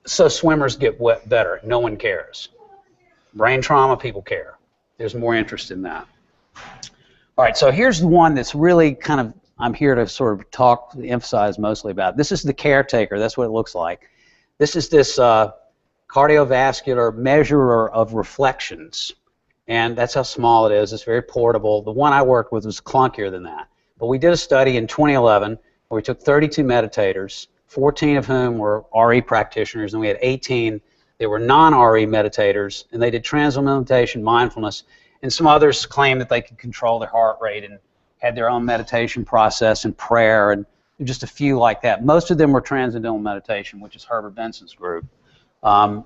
so swimmers get better. No one cares. Brain trauma, people care. There's more interest in that. All right, so here's the one that's really kind of, I'm here to sort of emphasize mostly about. This is the caretaker. That's what it looks like. This is this cardiovascular measurer of reflections. And that's how small it is. It's very portable. The one I worked with was clunkier than that. But we did a study in 2011 where we took 32 meditators, 14 of whom were RE practitioners, and we had 18 that were non-RE meditators, and they did transcendental meditation, mindfulness, and some others claimed that they could control their heart rate and had their own meditation process and prayer, and just a few like that. Most of them were transcendental meditation, which is Herbert Benson's group. So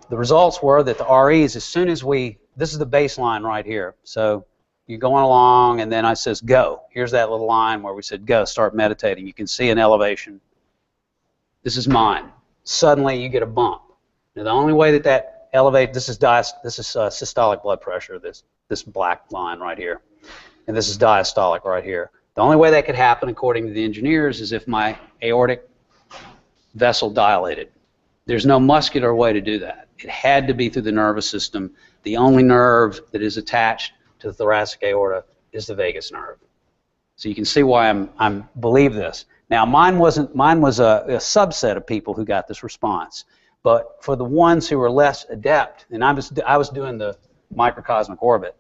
the results were that the REs, as soon as this is the baseline right here. So you're going along, and then I says, go. Here's that little line where we said, go, start meditating. You can see an elevation. This is mine. Suddenly, you get a bump. Now, the only way that elevates, this is systolic blood pressure, this black line right here. And this is diastolic right here. The only way that could happen, according to the engineers, is if my aortic vessel dilated. There's no muscular way to do that. It had to be through the nervous system. The only nerve that is attached to the thoracic aorta is the vagus nerve. So you can see why I'm believe this. Now mine was a subset of people who got this response, but for the ones who were less adept, and I was doing the microcosmic orbit,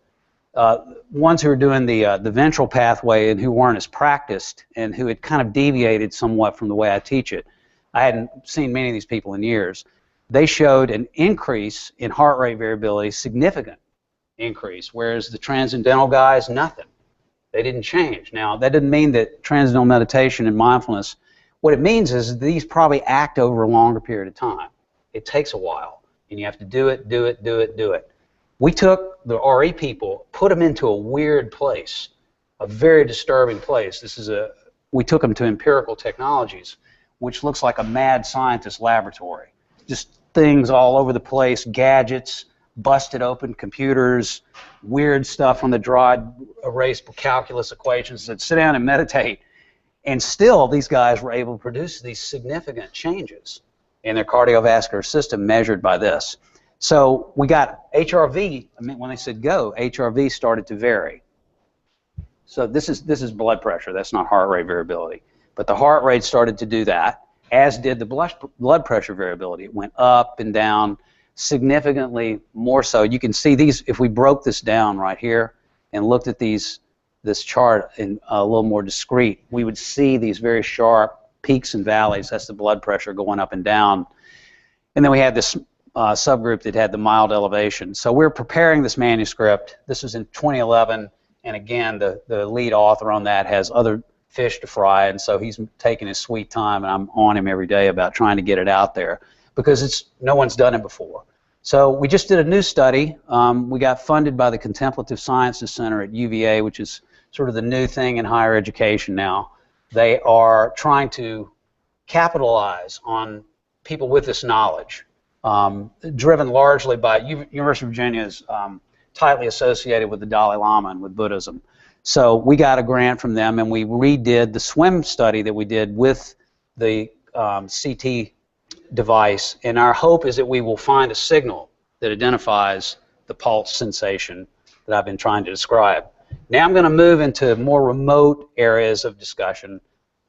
ones who were doing the ventral pathway and who weren't as practiced and who had kind of deviated somewhat from the way I teach it. I hadn't seen many of these people in years. They showed an increase in heart rate variability, significant increase, whereas the transcendental guys, nothing. They didn't change. Now, that didn't mean that transcendental meditation and mindfulness, what it means is these probably act over a longer period of time. It takes a while, and you have to do it, do it, do it, do it. We took the RE people, put them into a weird place, a very disturbing place. We took them to Empirical Technologies, which looks like a mad scientist laboratory. Just things all over the place, gadgets, busted open computers, weird stuff on the drive, erased calculus equations. That sit down and meditate, and still these guys were able to produce these significant changes in their cardiovascular system measured by this. So we got HRV. I mean, when they said go, HRV started to vary. So this is blood pressure. That's not heart rate variability, but the heart rate started to do that, as did the blood pressure variability. It went up and down significantly more so. You can see these, if we broke this down right here and looked at this chart in a little more discrete, we would see these very sharp peaks and valleys. That's the blood pressure going up and down. And then we had this subgroup that had the mild elevation. So we're preparing this manuscript. This was in 2011, and again, the lead author on that has other fish to fry, and so he's taking his sweet time, and I'm on him every day about trying to get it out there because no one's done it before. So we just did a new study. We got funded by the Contemplative Sciences Center at UVA, which is sort of the new thing in higher education now. They are trying to capitalize on people with this knowledge, driven largely by University of Virginia is tightly associated with the Dalai Lama and with Buddhism. So we got a grant from them, and we redid the swim study that we did with the CT device, and our hope is that we will find a signal that identifies the pulse sensation that I've been trying to describe. Now I'm going to move into more remote areas of discussion.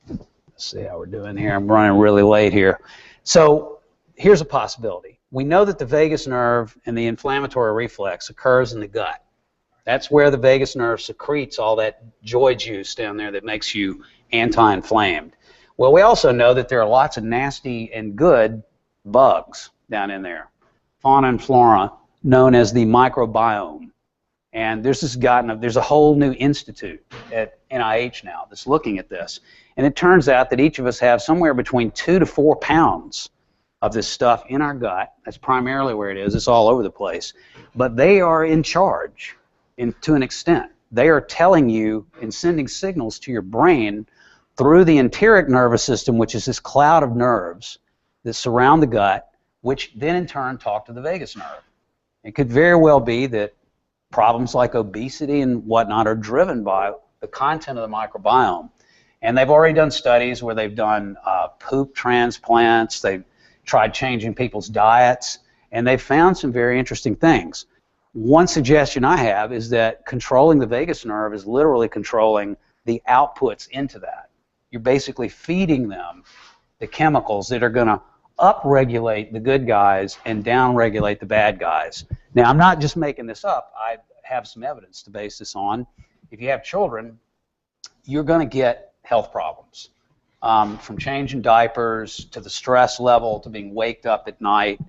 Let's see how we're doing here. I'm running really late here. So here's a possibility. We know that the vagus nerve and the inflammatory reflex occurs in the gut. That's where the vagus nerve secretes all that joy juice down there that makes you anti-inflamed. Well, we also know that there are lots of nasty and good bugs down in there, fauna and flora, known as the microbiome. And there's a whole new institute at NIH now that's looking at this. And it turns out that each of us have somewhere between 2 to 4 pounds of this stuff in our gut. That's primarily where it is. It's all over the place. But they are in charge to an extent. They are telling you and sending signals to your brain through the enteric nervous system, which is this cloud of nerves that surround the gut, which then in turn talk to the vagus nerve. It could very well be that problems like obesity and whatnot are driven by the content of the microbiome. And they've already done studies where they've done poop transplants, they've tried changing people's diets, and they've found some very interesting things. One suggestion I have is that controlling the vagus nerve is literally controlling the outputs into that. You're basically feeding them the chemicals that are going to upregulate the good guys and downregulate the bad guys. Now, I'm not just making this up. I have some evidence to base this on. If you have children, you're going to get health problems, from changing diapers to the stress level to being waked up at night.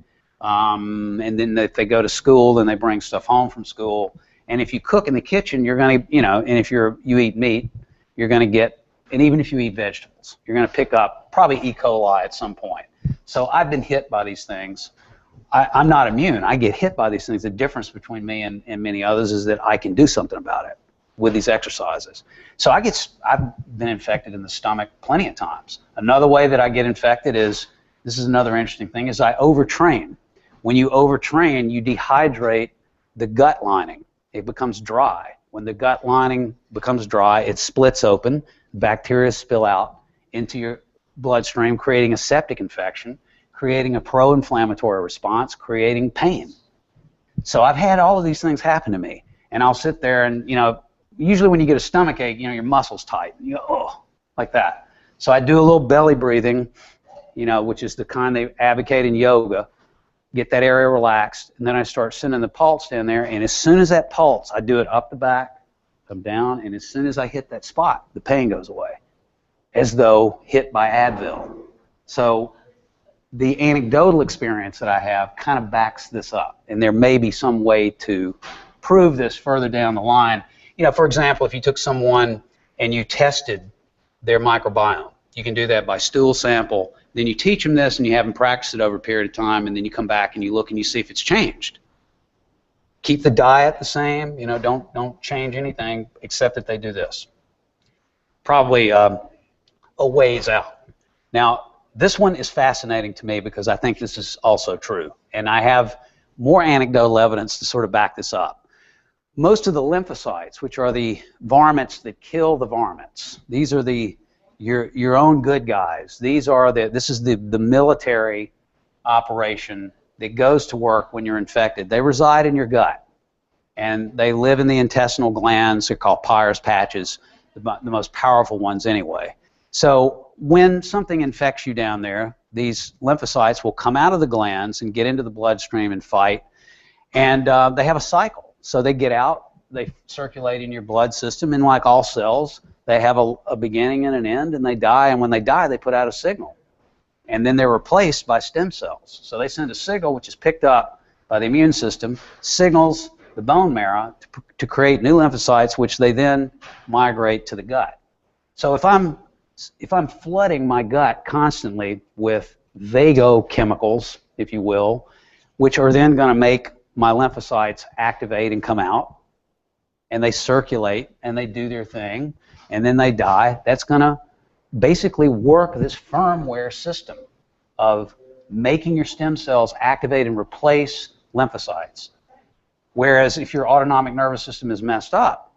And then if they go to school, then they bring stuff home from school. And if you cook in the kitchen, you're going to, and if you eat meat, you're going to get, and even if you eat vegetables, you're going to pick up probably E. coli at some point. So I've been hit by these things. I'm not immune. I get hit by these things. The difference between me and many others is that I can do something about it with these exercises. So I've been infected in the stomach plenty of times. Another way that I get infected is, this is another interesting thing, is I overtrain. When you overtrain, you dehydrate the gut lining. It becomes dry. When the gut lining becomes dry, it splits open, bacteria spill out into your bloodstream, creating a septic infection, creating a pro-inflammatory response, creating pain. So I've had all of these things happen to me, and I'll sit there and, usually when you get a stomach ache, your muscles tighten. You go, oh, like that. So I do a little belly breathing, which is the kind they advocate in yoga, get that area relaxed, and then I start sending the pulse down there, and as soon as that pulse, I do it up the back, come down, and as soon as I hit that spot, the pain goes away, as though hit by Advil. So the anecdotal experience that I have kind of backs this up, and there may be some way to prove this further down the line. For example, if you took someone and you tested their microbiome, you can do that by stool sample. Then you teach them this and you have them practice it over a period of time, and then you come back and you look and you see if it's changed. Keep the diet the same, don't change anything except that they do this. Probably a ways out. Now, this one is fascinating to me because I think this is also true, and I have more anecdotal evidence to sort of back this up. Most of the lymphocytes, which are the varmints that kill the varmints, these are your own good guys. This is the military operation that goes to work when you're infected. They reside in your gut, and they live in the intestinal glands. They're called Peyer's patches, the most powerful ones anyway. So when something infects you down there, these lymphocytes will come out of the glands and get into the bloodstream and fight, and they have a cycle. So they get out, they circulate in your blood system, and like all cells, they have a beginning and an end, and they die, and when they die, they put out a signal. And then they're replaced by stem cells. So they send a signal, which is picked up by the immune system, signals the bone marrow to create new lymphocytes, which they then migrate to the gut. So if I'm flooding my gut constantly with vagochemicals, if you will, which are then going to make my lymphocytes activate and come out, and they circulate and they do their thing, and then they die, that's going to basically work this firmware system of making your stem cells activate and replace lymphocytes. Whereas if your autonomic nervous system is messed up,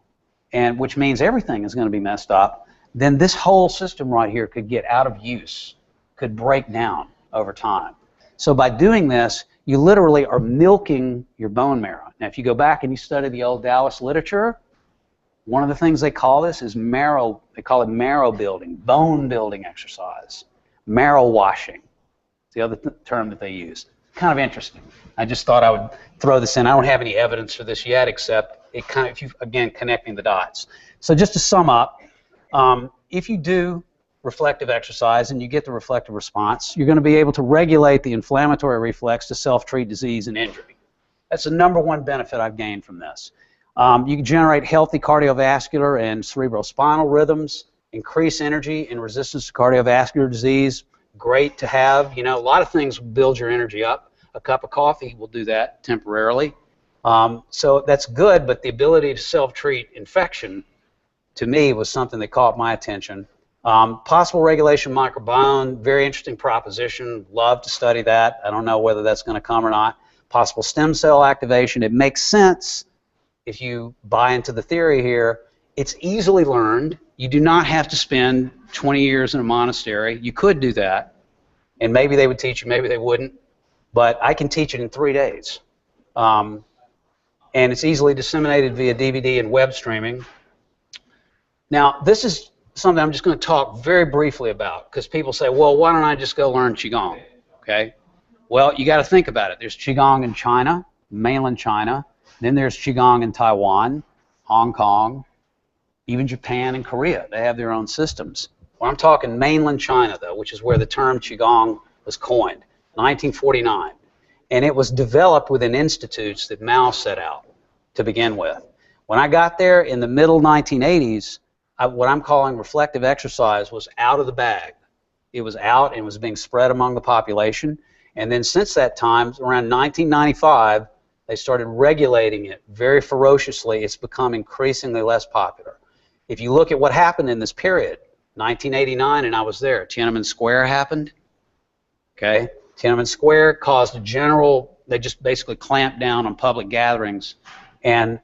and which means everything is going to be messed up, then this whole system right here could get out of use, could break down over time. So by doing this, you literally are milking your bone marrow. Now, if you go back and you study the old Taoist literature, one of the things they call this is marrow. They call it marrow building, bone building exercise, marrow washing. It's the other term that they use. Kind of interesting. I just thought I would throw this in. I don't have any evidence for this yet, except it kind of, if you, again, connecting the dots. So just to sum up, if you do reflective exercise and you get the reflective response, you're going to be able to regulate the inflammatory reflex to self-treat disease and injury. That's the #1 benefit I've gained from this. You can generate healthy cardiovascular and cerebrospinal rhythms, increase energy and resistance to cardiovascular disease. Great to have. You know, a lot of things build your energy up. A cup of coffee will do that temporarily. So that's good, but the ability to self-treat infection, to me, was something that caught my attention. Possible regulation microbiome, very interesting proposition. Love to study that. I don't know whether that's going to come or not. Possible stem cell activation. It makes sense if you buy into the theory here. It's easily learned. You do not have to spend 20 years in a monastery. You could do that, and maybe they would teach you, maybe they wouldn't. But I can teach it in 3 days. And it's easily disseminated via DVD and web streaming. Now, this is something I'm just going to talk very briefly about, because people say, well, why don't I just go learn Qigong? Okay. Well, you got to think about it. There's Qigong in China, mainland China. Then there's Qigong in Taiwan, Hong Kong, even Japan and Korea. They have their own systems. Well, I'm talking mainland China, though, which is where the term Qigong was coined, 1949. And it was developed within institutes that Mao set out to begin with. When I got there in the middle 1980s, what I'm calling reflective exercise was out of the bag. It was out and was being spread among the population. And then since that time, around 1995, they started regulating it very ferociously. It's become increasingly less popular. If you look at what happened in this period, 1989, and I was there, Tiananmen Square happened. Okay, Tiananmen Square caused a general, they just basically clamped down on public gatherings. And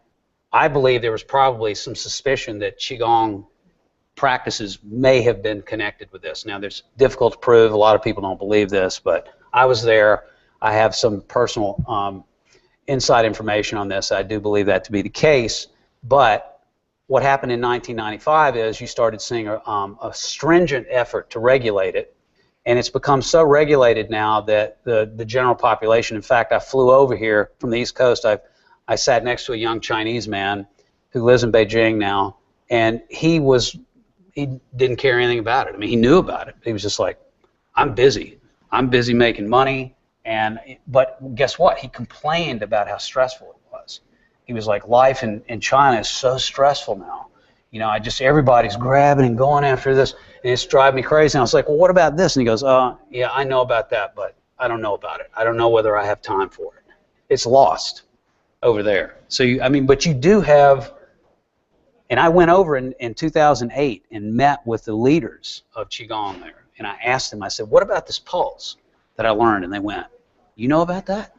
I believe there was probably some suspicion that Qigong practices may have been connected with this. Now, there's difficult to prove. A lot of people don't believe this, but I was there. I have some personal inside information on this. I do believe that to be the case. But what happened in 1995 is you started seeing a stringent effort to regulate it, and it's become so regulated now that the general population, in fact, I flew over here from the East Coast. I sat next to a young Chinese man who lives in Beijing now, and he didn't care anything about it. I mean, he knew about it. He was just like, I'm busy. I'm busy making money. But guess what? He complained about how stressful it was. He was like, life in China is so stressful now. You know, everybody's grabbing and going after this, and it's driving me crazy. And I was like, well, what about this? And he goes, yeah, I know about that, but I don't know about it. I don't know whether I have time for it. It's lost over there. So, but you do have, and I went over in 2008 and met with the leaders of Qigong there, and I asked them, I said, what about this pulse that I learned? And they went, you know about that?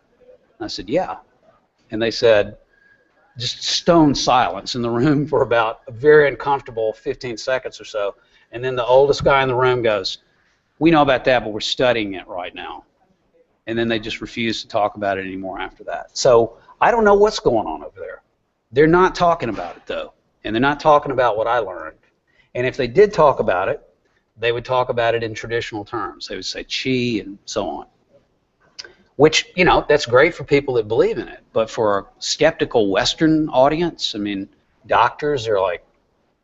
And I said, yeah. And they said, just stone silence in the room for about a very uncomfortable 15 seconds or so. And then the oldest guy in the room goes, we know about that, but we're studying it right now. And then they just refused to talk about it anymore after that. So I don't know what's going on over there. They're not talking about it, though. And they're not talking about what I learned. And if they did talk about it, they would talk about it in traditional terms. They would say qi and so on. which, you know, that's great for people that believe in it. But for a skeptical Western audience, I mean, doctors are like,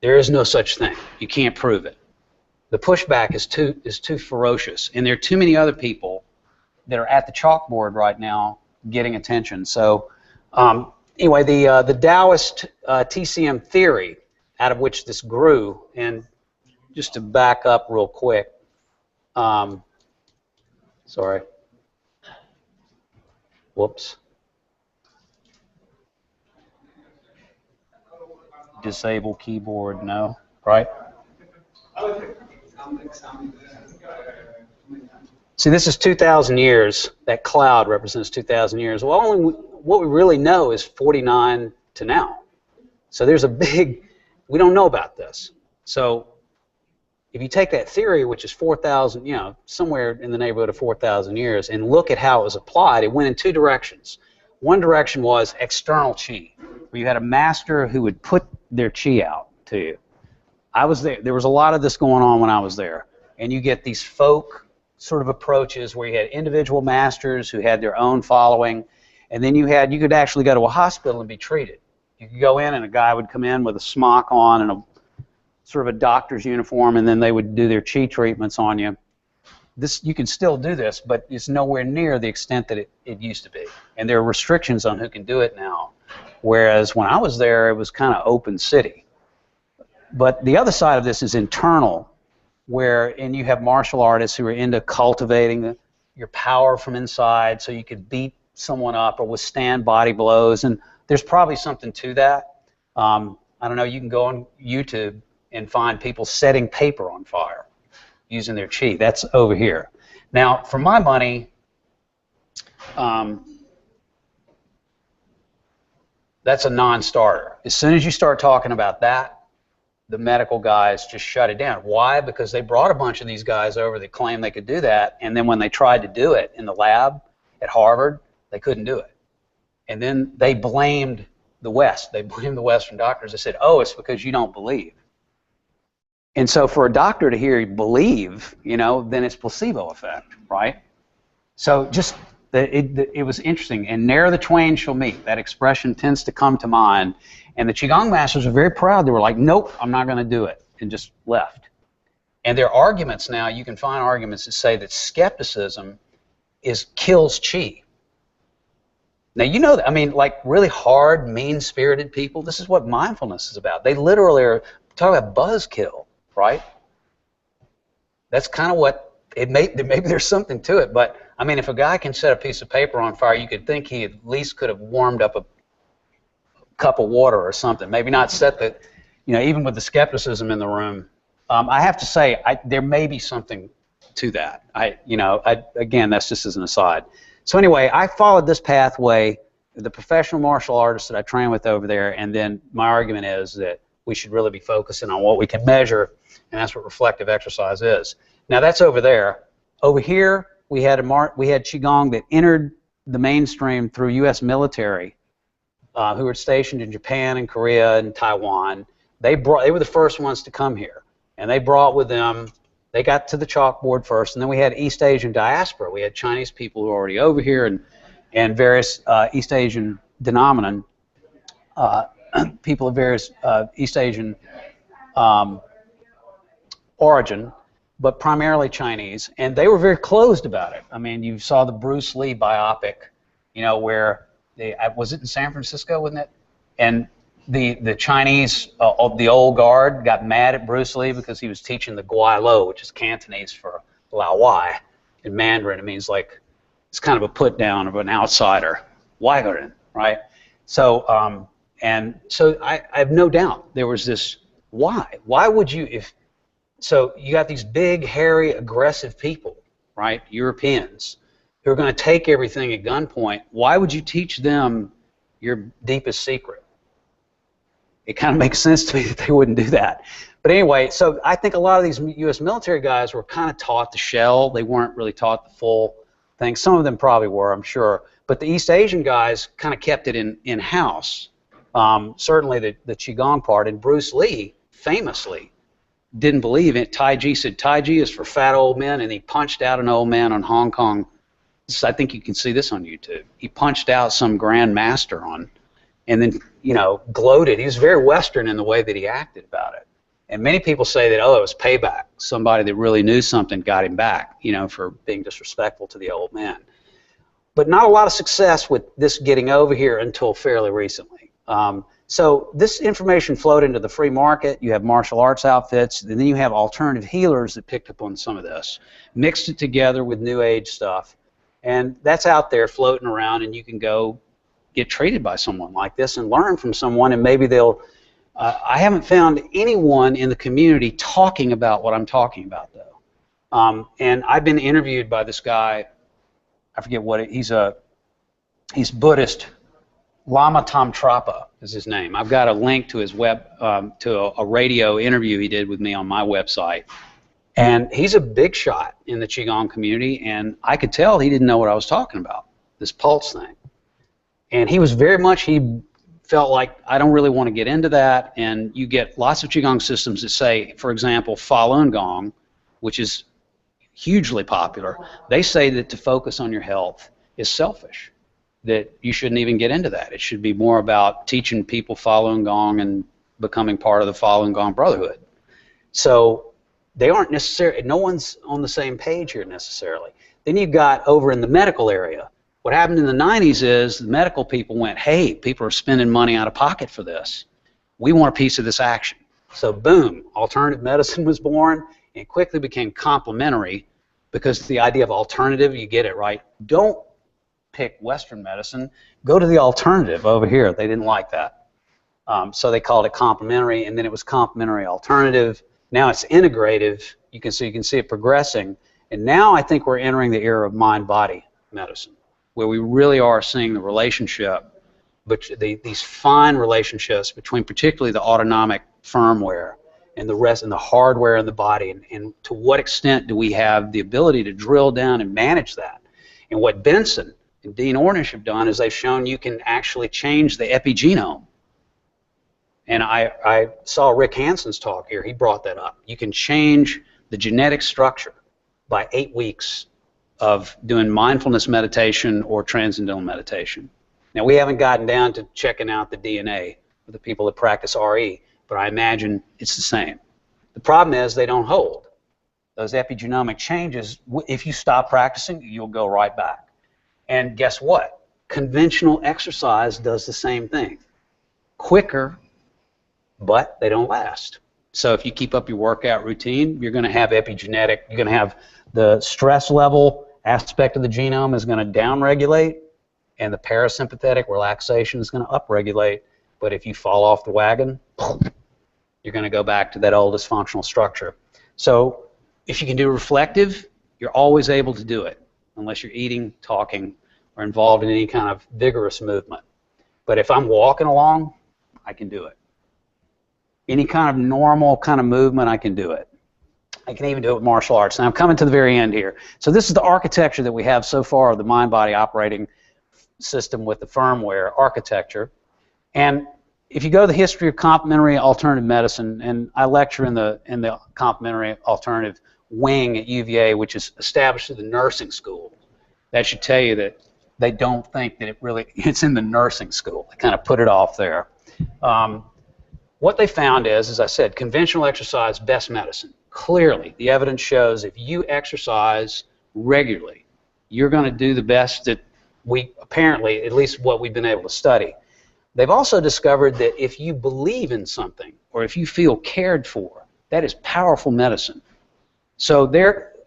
there is no such thing. You can't prove it. The pushback is too ferocious, and there are too many other people that are at the chalkboard right now getting attention. So anyway, the Taoist TCM theory, out of which this grew, and just to back up real quick, sorry, whoops, disable keyboard, no, right? See, this is 2,000 years. That cloud represents 2,000 years. Well, only what we really know is 49 to now. So there's a big, we don't know about this. So if you take that theory, which is 4,000, you know, somewhere in the neighborhood of 4,000 years, and look at how it was applied, it went in two directions. One direction was external chi, where you had a master who would put their chi out to you. I was there. There was a lot of this going on when I was there. And you get these folk sort of approaches where you had individual masters who had their own following, and then you could actually go to a hospital and be treated. You could go in and a guy would come in with a smock on and a sort of a doctor's uniform, and then they would do their chi treatments on you. This, you can still do this, but it's nowhere near the extent that it used to be. And there are restrictions on who can do it now, whereas when I was there, it was kind of open city. But the other side of this is internal, and you have martial artists who are into cultivating your power from inside so you could beat someone up or withstand body blows, and there's probably something to that. I don't know, you can go on YouTube and find people setting paper on fire using their chi. That's over here. Now, for my money, that's a non-starter. As soon as you start talking about that, the medical guys just shut it down. Why? Because they brought a bunch of these guys over that claimed they could do that, and then when they tried to do it in the lab at Harvard, they couldn't do it. And then they blamed the West. They blamed the Western doctors. They said, oh, it's because you don't believe. And so for a doctor to hear believe, you know, then it's placebo effect, right? So just, it was interesting. And ne'er the twain shall meet. That expression tends to come to mind. And the Qigong masters are very proud. They were like, nope, I'm not going to do it, and just left. And their arguments now, you can find arguments that say that skepticism kills Qi. Now, you know that, I mean, like really hard, mean-spirited people, this is what mindfulness is about. They literally are talking about buzzkill, right? That's kind of what, maybe there's something to it, but I mean, if a guy can set a piece of paper on fire, you could think he at least could have warmed up a cup of water or something. Maybe not set the, you know, even with the skepticism in the room. I have to say, there may be something to that. Again, that's just as an aside. So anyway, I followed this pathway, the professional martial artists that I train with over there, and then my argument is that we should really be focusing on what we can measure, and that's what reflective exercise is. Now that's over there. Over here, we had Qigong that entered the mainstream through U.S. military who were stationed in Japan and Korea and Taiwan. They were the first ones to come here, and they brought with them, they got to the chalkboard first, and then we had East Asian diaspora. We had Chinese people who were already over here, and various East Asian denominations, people of various East Asian origin, but primarily Chinese, and they were very closed about it. I mean, you saw the Bruce Lee biopic, you know, where was it in San Francisco, wasn't it? And the Chinese of the old guard got mad at Bruce Lee because he was teaching the Guai Lo, which is Cantonese for Lao Wai. In Mandarin, it means like, it's kind of a put down of an outsider, Waigarin, right? So, so I have no doubt there was this, why would you, so you got these big, hairy, aggressive people, right, Europeans, who are going to take everything at gunpoint. Why would you teach them your deepest secret? It kind of makes sense to me that they wouldn't do that. But anyway, so I think a lot of these U.S. military guys were kind of taught the shell. They weren't really taught the full thing. Some of them probably were, I'm sure. But the East Asian guys kind of kept it in-house. Certainly the Qigong part. And Bruce Lee, famously, didn't believe it. Tai Chi said, Tai Chi is for fat old men, and he punched out an old man on Hong Kong I think you can see this on YouTube. He punched out some grandmaster on, and then, you know, gloated. He was very Western in the way that he acted about it. And many people say that, oh, it was payback. Somebody that really knew something got him back, you know, for being disrespectful to the old man. But not a lot of success with this getting over here until fairly recently. So this information flowed into the free market. You have martial arts outfits, and then you have alternative healers that picked up on some of this, mixed it together with new age stuff, and that's out there floating around, and you can go get treated by someone like this and learn from someone, and maybe they'll I haven't found anyone in the community talking about what I'm talking about, though. And I've been interviewed by this guy, I forget what he's Buddhist. Lama Tamtrapa is his name. I've got a link to his to a radio interview he did with me on my website. And he's a big shot in the Qigong community, and I could tell he didn't know what I was talking about, this pulse thing. And he was very much, he felt like, I don't really want to get into that, and you get lots of Qigong systems that say, for example, Falun Gong, which is hugely popular, they say that to focus on your health is selfish, that you shouldn't even get into that. It should be more about teaching people Falun Gong and becoming part of the Falun Gong Brotherhood. So they aren't necessarily, no one's on the same page here necessarily. Then you've got over in the medical area, what happened in the 90s is the medical people went, hey, people are spending money out of pocket for this. We want a piece of this action. So boom, alternative medicine was born and quickly became complementary, because the idea of alternative, you get it right. Don't pick Western medicine, go to the alternative over here. They didn't like that. So they called it complementary, and then it was complementary alternative. Now it's integrative. You can see it progressing. And now I think we're entering the era of mind-body medicine, where we really are seeing the relationship, but these fine relationships between particularly the autonomic firmware and the rest, and the hardware in the body, and to what extent do we have the ability to drill down and manage that. And what Benson and Dean Ornish have done is they've shown you can actually change the epigenome. And I saw Rick Hansen's talk here. He brought that up. You can change the genetic structure by 8 weeks of doing mindfulness meditation or transcendental meditation. Now, we haven't gotten down to checking out the DNA for the people that practice RE, but I imagine it's the same. The problem is they don't hold. Those epigenomic changes, if you stop practicing, you'll go right back. And guess what? Conventional exercise does the same thing. Quicker, but they don't last. So if you keep up your workout routine, you're going to have epigenetic, you're going to have the stress level aspect of the genome is going to downregulate, and the parasympathetic relaxation is going to upregulate. But if you fall off the wagon, you're going to go back to that old dysfunctional structure. So if you can do reflective, you're always able to do it, unless you're eating, talking, or involved in any kind of vigorous movement. But if I'm walking along, I can do it. Any kind of normal kind of movement, I can do it. I can even do it with martial arts. Now I'm coming to the very end here. So this is the architecture that we have so far of the mind-body operating system with the firmware architecture. And if you go to the history of complementary alternative medicine, and I lecture in the complementary alternative wing at UVA, which is established at the nursing school, that should tell you that they don't think that it's in the nursing school. They kind of put it off there. What they found is, as I said, conventional exercise, best medicine. Clearly, the evidence shows if you exercise regularly, you're going to do the best that we, apparently, at least what we've been able to study. They've also discovered that if you believe in something, or if you feel cared for, that is powerful medicine. So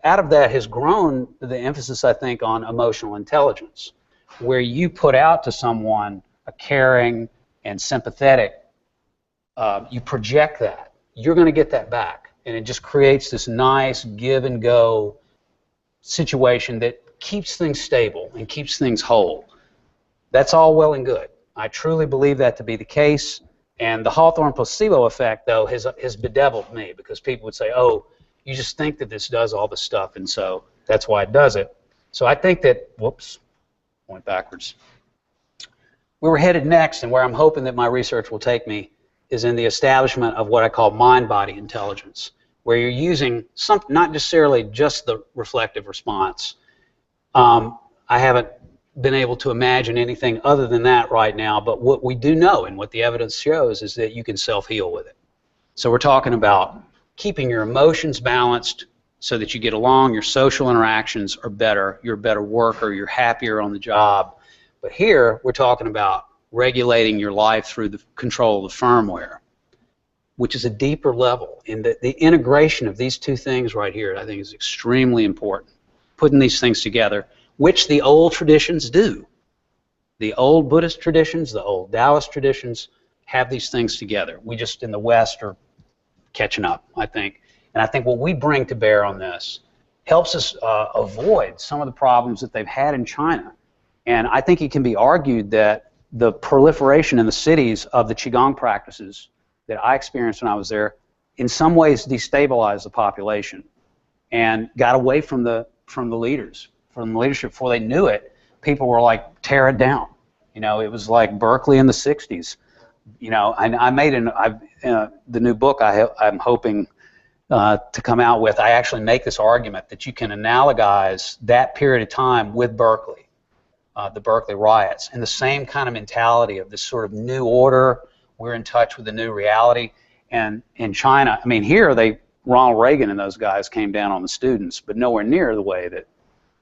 out of that has grown the emphasis, I think, on emotional intelligence, where you put out to someone a caring and sympathetic, you project that, you're going to get that back. And it just creates this nice give and go situation that keeps things stable and keeps things whole. That's all well and good. I truly believe that to be the case. And the Hawthorne placebo effect, though, has bedeviled me, because people would say, oh, you just think that this does all this stuff, and so that's why it does it. So I think that, whoops, went backwards. Where we're headed next, and where I'm hoping that my research will take me, is in the establishment of what I call mind-body intelligence, where you're using not necessarily just the reflective response. I haven't been able to imagine anything other than that right now, but what we do know and what the evidence shows is that you can self-heal with it. So we're talking about keeping your emotions balanced so that you get along, your social interactions are better, you're a better worker, you're happier on the job. But here we're talking about regulating your life through the control of the firmware, which is a deeper level. And the integration of these two things right here, I think, is extremely important. Putting these things together, which the old traditions do. The old Buddhist traditions, the old Taoist traditions have these things together. We just in the West are catching up, I think. And I think what we bring to bear on this helps us avoid some of the problems that they've had in China. And I think it can be argued that the proliferation in the cities of the Qigong practices that I experienced when I was there in some ways destabilized the population and got away from the leaders, from the leadership. Before they knew it, people were like, tear it down. You know, it was like Berkeley in the 60s. You know, I made the new book I'm hoping to come out with. I actually make this argument that you can analogize that period of time with Berkeley, the Berkeley riots, and the same kind of mentality of this sort of new order. We're in touch with the new reality. And in China, I mean, here Ronald Reagan and those guys came down on the students, but nowhere near the way that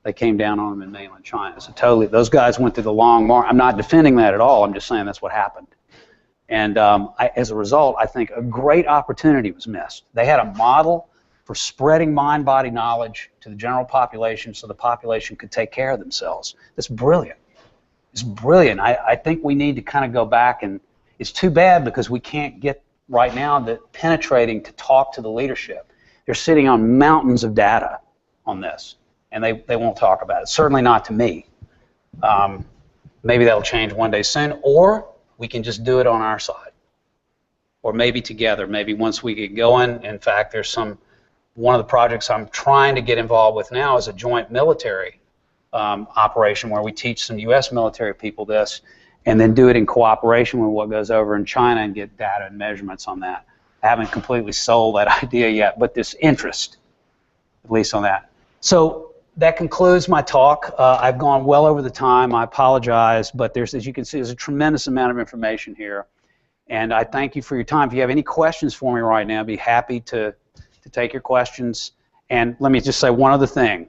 they came down on them in mainland China. So totally, those guys went through the long march. I'm not defending that at all. I'm just saying that's what happened. And as a result, I think a great opportunity was missed. They had a model for spreading mind-body knowledge to the general population so the population could take care of themselves. That's brilliant. It's brilliant. I think we need to kind of go back, and it's too bad because we can't get right now penetrating to talk to the leadership. They're sitting on mountains of data on this, and they won't talk about it. Certainly not to me. Maybe that'll change one day soon, or we can just do it on our side, or maybe together. Maybe once we get going. In fact, there's one of the projects I'm trying to get involved with now is a joint military operation where we teach some U.S. military people this, and then do it in cooperation with what goes over in China and get data and measurements on that. I haven't completely sold that idea yet, but there's interest, at least on that. So that concludes my talk. I've gone well over the time. I apologize, but as you can see, there's a tremendous amount of information here. And I thank you for your time. If you have any questions for me right now, I'd be happy to take your questions. And let me just say one other thing.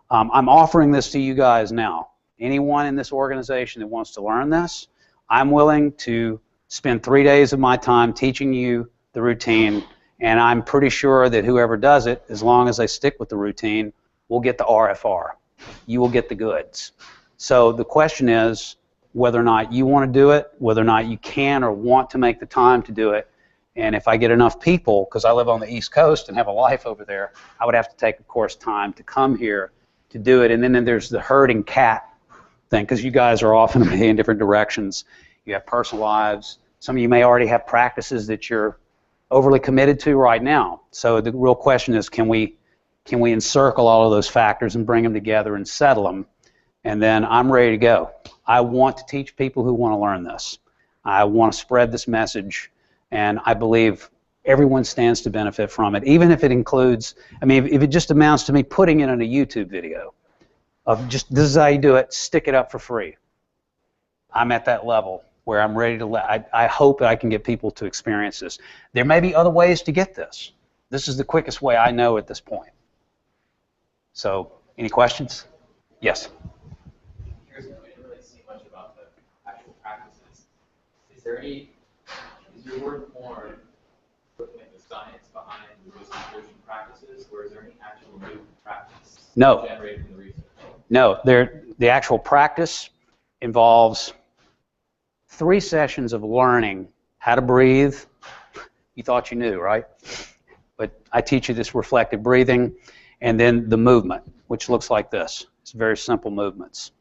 I'm offering this to you guys now. Anyone in this organization that wants to learn this, I'm willing to spend 3 days of my time teaching you the routine, and I'm pretty sure that whoever does it, as long as they stick with the routine, will get the RFR. You will get the goods. So the question is whether or not you want to do it, whether or not you can or want to make the time to do it. And if I get enough people, because I live on the East Coast and have a life over there, I would have to take, of course, time to come here to do it. And then there's the herding cat thing, because you guys are off in a million different directions. You have personal lives. Some of you may already have practices that you're overly committed to right now. So the real question is, can we encircle all of those factors and bring them together and settle them? And then I'm ready to go. I want to teach people who want to learn this. I want to spread this message, and I believe everyone stands to benefit from it, even if it includes, I mean, if it just amounts to me putting it in a YouTube video of just, this is how you do it, stick it up for free. I'm at that level where I'm ready to I hope that I can get people to experience this. There may be other ways to get this. This is the quickest way I know at this point. So, any questions? Yes? We didn't really see much about the actual practices. Is your work more looking at the science behind the wisdom tradition practices, or is there any actual new practice generated from the research? No, the actual practice involves 3 sessions of learning how to breathe. You thought you knew, right? But I teach you this reflective breathing, and then the movement, which looks like this. It's very simple movements.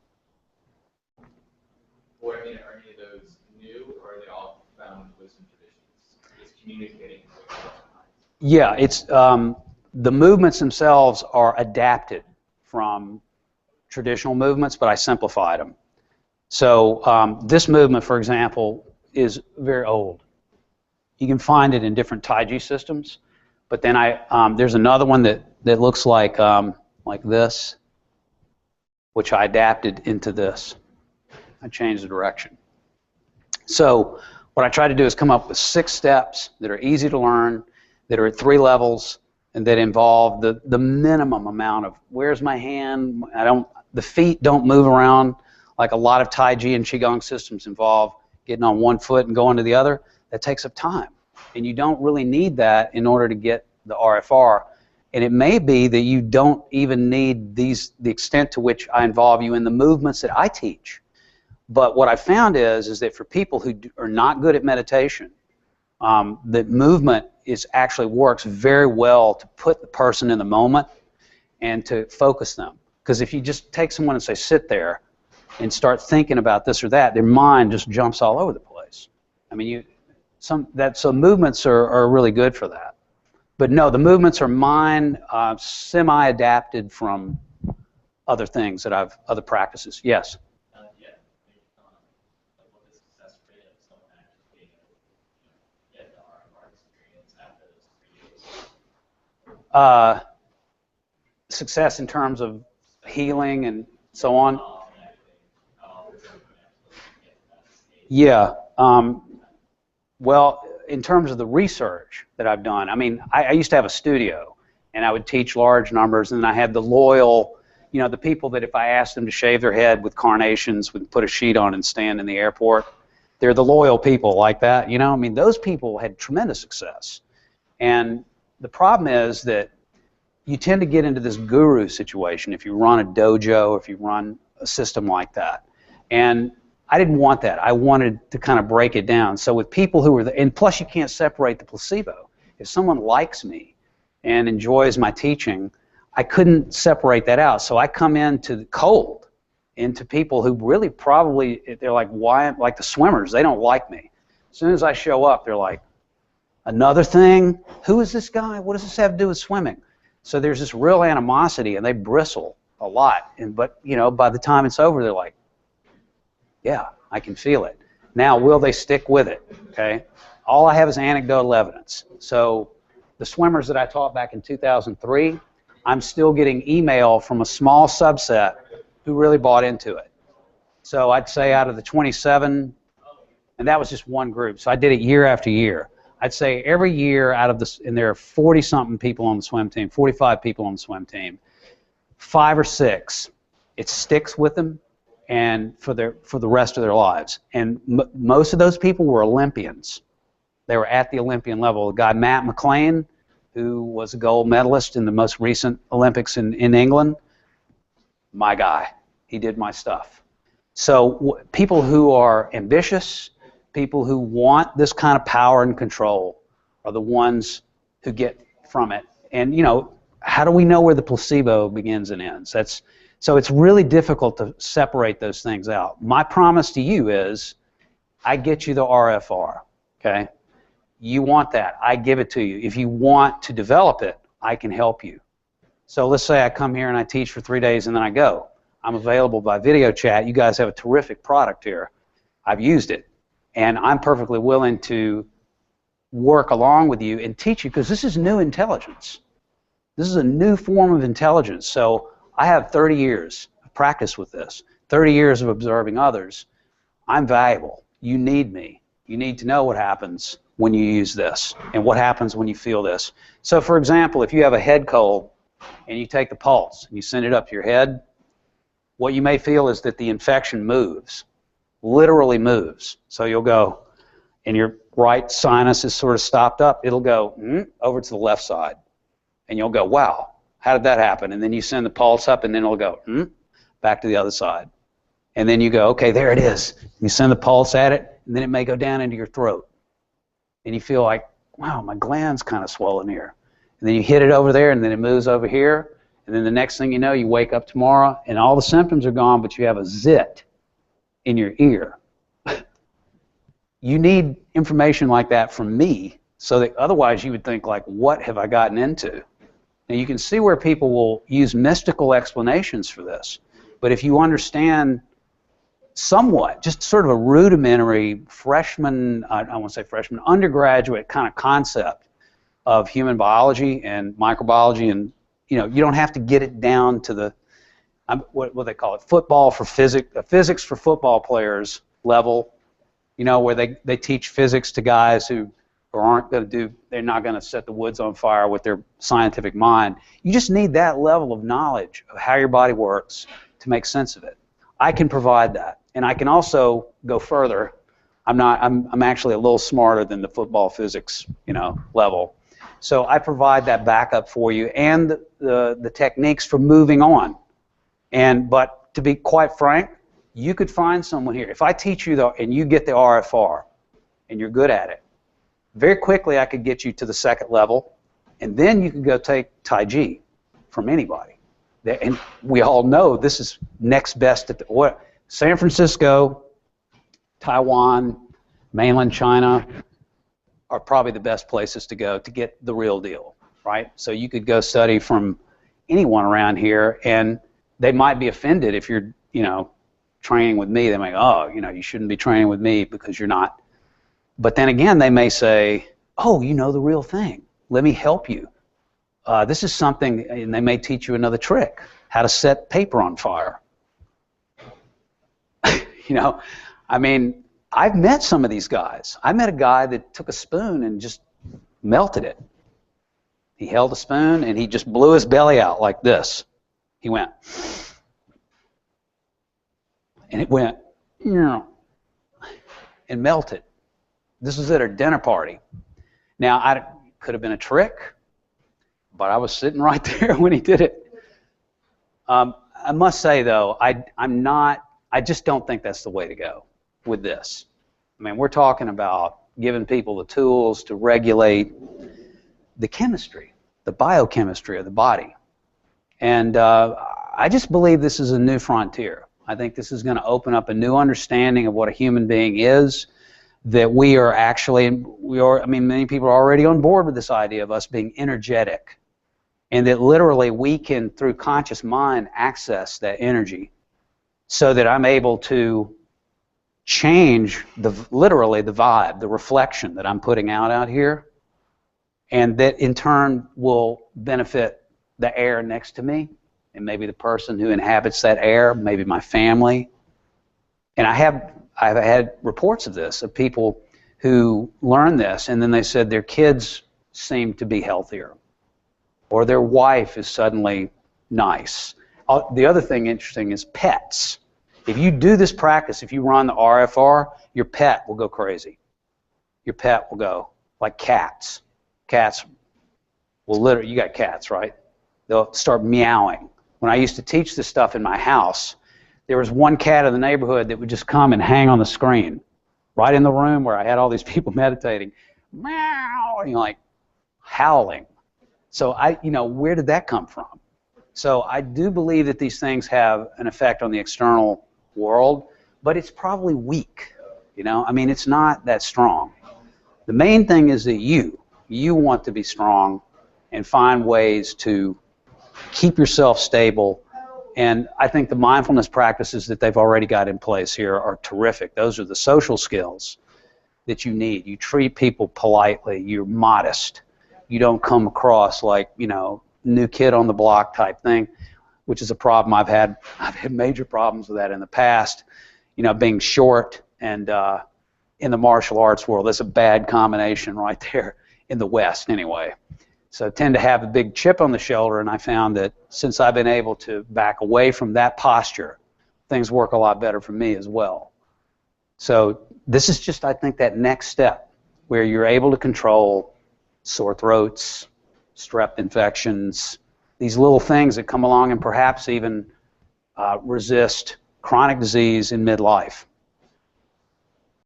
Or, I mean, are any of those new, or are they all found in wisdom traditions? Just communicating with what's behind? Yeah, it's the movements themselves are adapted from traditional movements, but I simplified them. So this movement, for example, is very old. You can find it in different Taiji systems, but then there's another one that looks like this. which I adapted into this. I changed the direction. So what I try to do is come up with 6 steps that are easy to learn, that are at 3 levels, and that involve the minimum amount of where's my hand. The feet don't move around like a lot of Tai Chi and Qigong systems involve getting on one foot and going to the other. That takes up time, and you don't really need that in order to get the RFR. And it may be that you don't even need the extent to which I involve you in the movements that I teach. But what I found is that for people who are not good at meditation, the movement actually works very well to put the person in the moment and to focus them. Because if you just take someone and say, sit there and start thinking about this or that, their mind just jumps all over the place. I mean, so movements are really good for that. But no, the movements are mine, semi-adapted from other things that other practices. Yes? What the success rate of someone actually being able to get the RFR experience after those 3 days? Success in terms of healing and so on? Yeah. Well, in terms of the research that I've done, I mean, I used to have a studio, and I would teach large numbers, and I had the loyal, you know, the people that if I asked them to shave their head with carnations, would put a sheet on and stand in the airport. They're the loyal people like that, you know. I mean, those people had tremendous success. And the problem is that you tend to get into this guru situation if you run a dojo, if you run a system like that. And I didn't want that. I wanted to kind of break it down. So with people who are, and plus you can't separate the placebo. If someone likes me and enjoys my teaching, I couldn't separate that out. So I come into cold, into people who really probably, they're like, why, like the swimmers, they don't like me. As soon as I show up, they're like, another thing? Who is this guy? What does this have to do with swimming? So there's this real animosity, and they bristle a lot. But, you know, by the time it's over, they're like, yeah, I can feel it. Now, will they stick with it? Okay. All I have is anecdotal evidence. So the swimmers that I taught back in 2003, I'm still getting email from a small subset who really bought into it. So I'd say out of the 27, and that was just one group, so I did it year after year. I'd say every year out of this, and there are 40-something people on the swim team, 45 people on the swim team, 5 or 6, it sticks with them and for the rest of their lives. And most of those people were Olympians. They were at the Olympian level. The guy Matt McLean, who was a gold medalist in the most recent Olympics in England, my guy. He did my stuff. So people who are ambitious, people who want this kind of power and control are the ones who get from it. And, you know, how do we know where the placebo begins and ends? So it's really difficult to separate those things out. My promise to you is I get you the RFR, okay? You want that, I give it to you. If you want to develop it, I can help you. So let's say I come here and I teach for 3 days and then I go. I'm available by video chat. You guys have a terrific product here. I've used it. And I'm perfectly willing to work along with you and teach you, because this is new intelligence. This is a new form of intelligence. So I have 30 years of practice with this, 30 years of observing others. I'm valuable. You need me. You need to know what happens when you use this and what happens when you feel this. So for example, if you have a head cold and you take the pulse and you send it up to your head, what you may feel is that the infection moves, literally moves. So you'll go, and your right sinus is sort of stopped up. It'll go over to the left side. And you'll go, wow, how did that happen? And then you send the pulse up, and then it'll go back to the other side. And then you go, okay, there it is. You send the pulse at it, and then it may go down into your throat. And you feel like, wow, my gland's kind of swollen here. And then you hit it over there, and then it moves over here. And then the next thing you know, you wake up tomorrow, and all the symptoms are gone, but you have a zit in your ear. You need information like that from me, so that otherwise you would think, like, what have I gotten into? Now you can see where people will use mystical explanations for this. But if you understand somewhat, just sort of a rudimentary freshman, I won't say freshman, undergraduate kind of concept of human biology and microbiology, and you know, you don't have to get it down to the what they call it, football for physics for football players level, where they teach physics to guys who aren't going to they're not going to set the woods on fire with their scientific mind. You just need that level of knowledge of how your body works to make sense of it. I can provide that, and I can also go further. I'm actually a little smarter than the football physics, level. So I provide that backup for you and the techniques for moving on. But to be quite frank, you could find someone here. If I teach you and you get the RFR and you're good at it, very quickly I could get you to the second level, and then you can go take Tai Chi from anybody. And we all know this is next best at San Francisco, Taiwan, mainland China are probably the best places to go to get the real deal, right? So you could go study from anyone around here, and they might be offended if you're, training with me. They might go, you shouldn't be training with me because you're not. But then again, they may say, oh, you know the real thing. Let me help you. This is something, and they may teach you another trick, how to set paper on fire. I've met some of these guys. I met a guy that took a spoon and just melted it. He held a spoon and he just blew his belly out like this. He went, and it went, and melted. This was at a dinner party. Now, it could have been a trick, but I was sitting right there when he did it. I must say, though, I just don't think that's the way to go with this. We're talking about giving people the tools to regulate the chemistry, the biochemistry of the body. And I just believe this is a new frontier. I think this is going to open up a new understanding of what a human being is, that we are actually, many people are already on board with this idea of us being energetic, and that literally we can, through conscious mind, access that energy so that I'm able to change literally the vibe, the reflection that I'm putting out here, and that in turn will benefit the air next to me, and maybe the person who inhabits that air, maybe my family. And I've had reports of this, of people who learn this, and then they said their kids seem to be healthier, or their wife is suddenly nice. The other thing interesting is pets. If you do this practice, if you run the RFR, your pet will go crazy. Your pet will go like cats. Cats will literally, you got cats, right? They'll start meowing. When I used to teach this stuff in my house, there was one cat in the neighborhood that would just come and hang on the screen, right in the room where I had all these people meditating. Meow, and like howling. So where did that come from? So I do believe that these things have an effect on the external world, but it's probably weak. It's not that strong. The main thing is that you want to be strong and find ways to keep yourself stable. And I think the mindfulness practices that they've already got in place here are terrific. Those are the social skills that you need. You treat people politely. You're modest. You don't come across like, new kid on the block type thing, which is a problem I've had major problems with that in the past. Being short and in the martial arts world, that's a bad combination right there in the West anyway. So I tend to have a big chip on the shoulder, and I found that since I've been able to back away from that posture, things work a lot better for me as well. So this is just, I think, that next step where you're able to control sore throats, strep infections, these little things that come along, and perhaps even resist chronic disease in midlife.